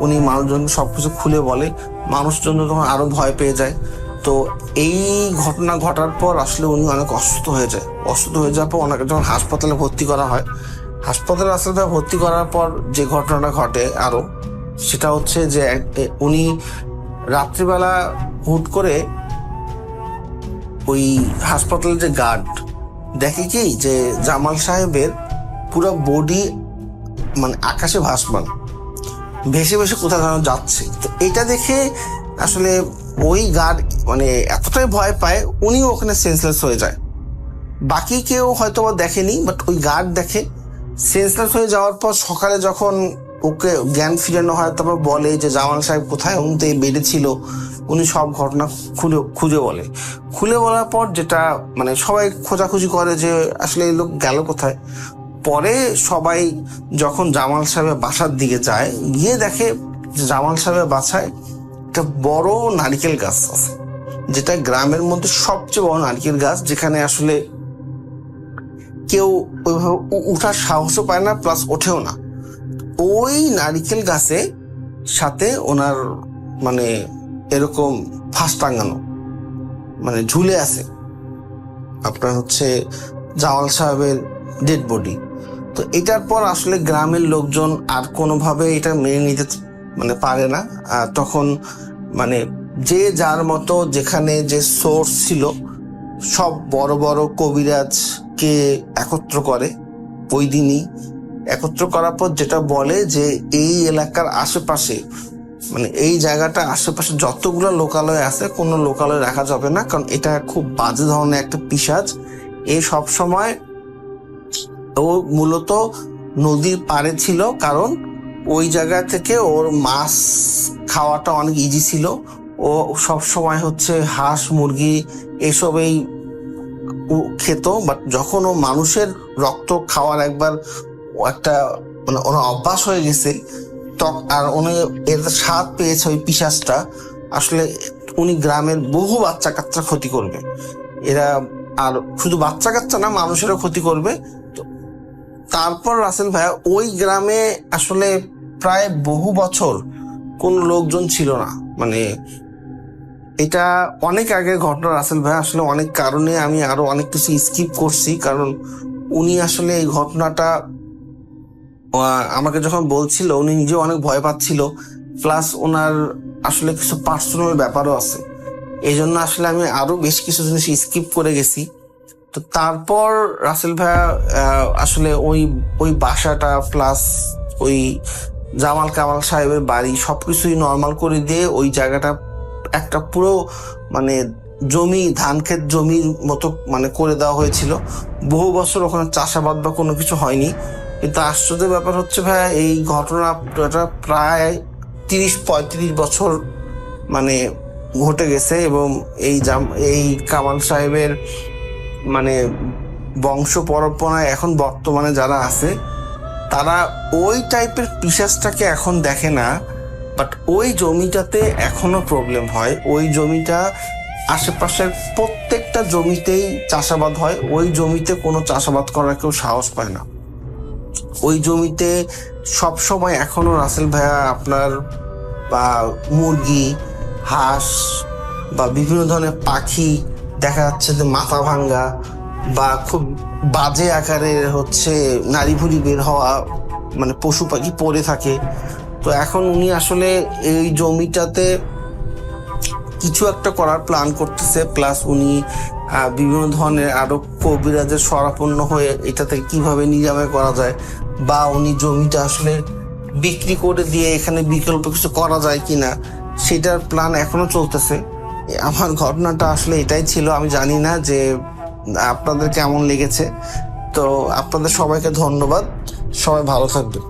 Speaker 4: উনি মানুষজনকে সবকিছু খুলে বলে, মানুষজন তখন আরো ভয় পেয়ে যায়। তো এই ঘটনা ঘটার পর আসলে উনি অনেক অসুস্থ হয়ে যায়। অসুস্থ হয়ে যাওয়ার পর ওনাকে যখন হাসপাতালে ভর্তি করা হয়, হাসপাতালে আসলে ভর্তি করার পর যে ঘটনাটা ঘটে আরো, সেটা হচ্ছে যে উনি রাত্রিবেলা হুট করে ওই হাসপাতালের যে গার্ড দেখে কি যে জামাল সাহেবের পুরো বডি মানে আকাশে ভাসমান, ভেসে ভেসে কোথাও যেন যাচ্ছে। তো এটা দেখে আসলে ওই গার্ড মানে এতটাই ভয় পায়, উনিও ওখানে সেন্সলেস হয়ে যায়। বাকি কেউ হয়তো বা দেখেনি, বাট ওই গার্ড দেখে। সেন্সলেস হয়ে যাওয়ার পর সকালে যখন ওকে জ্ঞান ফিরানো হয়, তারপর বলে যে জামাল সাহেব কোথায়, উনি তো এই বেডে ছিল। উনি সব ঘটনা খুলে বলার পর যেটা মানে সবাই খোঁজাখুঁজি করে যে আসলে এই লোক গেল কোথায়। পরে সবাই যখন জামাল সাহেবের বাসার দিকে যায়, গিয়ে দেখে যে জামাল সাহেবের বাসায় একটা বড় নারকেল গাছ আছে, যেটা গ্রামের মধ্যে সবচেয়ে বড় নারকেল গাছ, যেখানে আসলে কেউ ওইভাবে উঠার সাহসও পায় না, প্লাস ওঠেও না। ওই নারকেল গাছে সাথে ওনার মানে এরকম ফাঁস টাঙানো, মানে ঝুলে আছে আপনার হচ্ছে জামাল সাহেবের ডেড বডি। তো এটার পর আসলে গ্রামের লোকজন আর কোনোভাবে এটা মেনে নিতে মানে পারে না। আর তখন মানে যে যার মতো যেখানে যে সোর্স ছিল, সব বড় বড় কবিরাজকে একত্র করে। ওই দিনই একত্র করার পর যেটা বলে যে এই এলাকার আশেপাশে মানে এই জায়গাটা আশেপাশে যতগুলো লোকালয় আছে, কোনো লোকালয় রাখা যাবে না, কারণ এটা খুব বাজে ধরনের একটা পিশাচ। এই সব সময় ও মূলত নদীর পাড়ে ছিল, কারণ ওই জায়গা থেকে ওর মাছ খাওয়াটা অনেক ইজি ছিল। ও সব সময় হচ্ছে হাঁস মুরগি এসবেই খেত, বাট যখন ও মানুষের রক্ত খাওয়ার একবার একটা মানে ওনার অভ্যাস হয়ে গেছে, আর উনি এর স্বাদ পেয়েছে ওই পিশাচটা, আসলে উনি গ্রামের বহু বাচ্চা কাচ্চা ক্ষতি করবে এরা, আর শুধু বাচ্চা কাচ্চা না, মানুষেরও ক্ষতি করবে। তারপর রাসেল ভাইয়া ওই গ্রামে আসলে প্রায় বহু বছর কোন লোকজন ছিল না, মানে এটা অনেক আগের ঘটনা রাসেল ভাই। আসলে অনেক কারণে আমি আরো অনেক কিছু স্কিপ করছি, কারণ উনি আসলে এই ঘটনাটা আমাকে যখন বলছিল উনি নিজে অনেক ভয় পাচ্ছিল, প্লাস ওনার আসলে কিছু পার্সোনাল ব্যাপারও আছে, এই জন্য আসলে আমি আরো বেশ কিছু জিনিস স্কিপ করে গেছি। তো তারপর রাসেল ভাইয়া আসলে ওই বাসাটা প্লাস ওই জামাল কামাল সাহেবের বাড়ি সবকিছুই নর্মাল করে দিয়ে ওই জায়গাটা একটা পুরো মানে জমি, ধান ক্ষেত জমির মতো মানে করে দেওয়া হয়েছিল। বহু বছর ওখানে চাষাবাদ বা কোনো কিছু হয়নি, কিন্তু আশ্চর্যের ব্যাপার হচ্ছে ভাইয়া এই ঘটনাটা প্রায় 30-35 বছর মানে ঘটে গেছে, এবং এই কামাল সাহেবের মানে বংশ পরম্পরায় এখন বর্তমানে যারা আছে তারা ওই টাইপের পিশাচটাকে এখন দেখে না, বাট ওই জমিটাতে এখনো প্রবলেম হয়। ওই জমিটা আশেপাশের প্রত্যেকটা জমিতেই চাষাবাদ হয়, ওই জমিতে কোনো চাষাবাদ করার কেউ সাহস পায় না। ওই জমিতে সব সময় এখনো রাসেল ভাইয়া আপনার বা মুরগি, হাঁস বা বিভিন্ন ধরনের পাখি দেখা যাচ্ছে যে মাথা ভাঙ্গা বা খুব বাজে আকারের হচ্ছে নাড়ি ভুড়ি বের হওয়া মানে পশু পাখি পড়ে থাকে। তো এখন উনি আসলে এই জমিটাতে কিছু একটা করার প্ল্যান করতেছে, প্লাস উনি বিভিন্ন ধরনের আরো কবিরাজের শরাপন্ন হয়ে এটাতে কিভাবে নিরাময় করা যায়, বা উনি জমিটা আসলে বিক্রি করে দিয়ে এখানে বিকল্প কিছু করা যায় কিনা সেটার প্ল্যান এখনো চলতেছে। আমার ঘটনাটা আসলে এটাই ছিল। আমি জানি না যে আপনাদের কেমন লেগেছে। তো আপনাদের সবাইকে ধন্যবাদ, সবাই ভালো থাকবেন।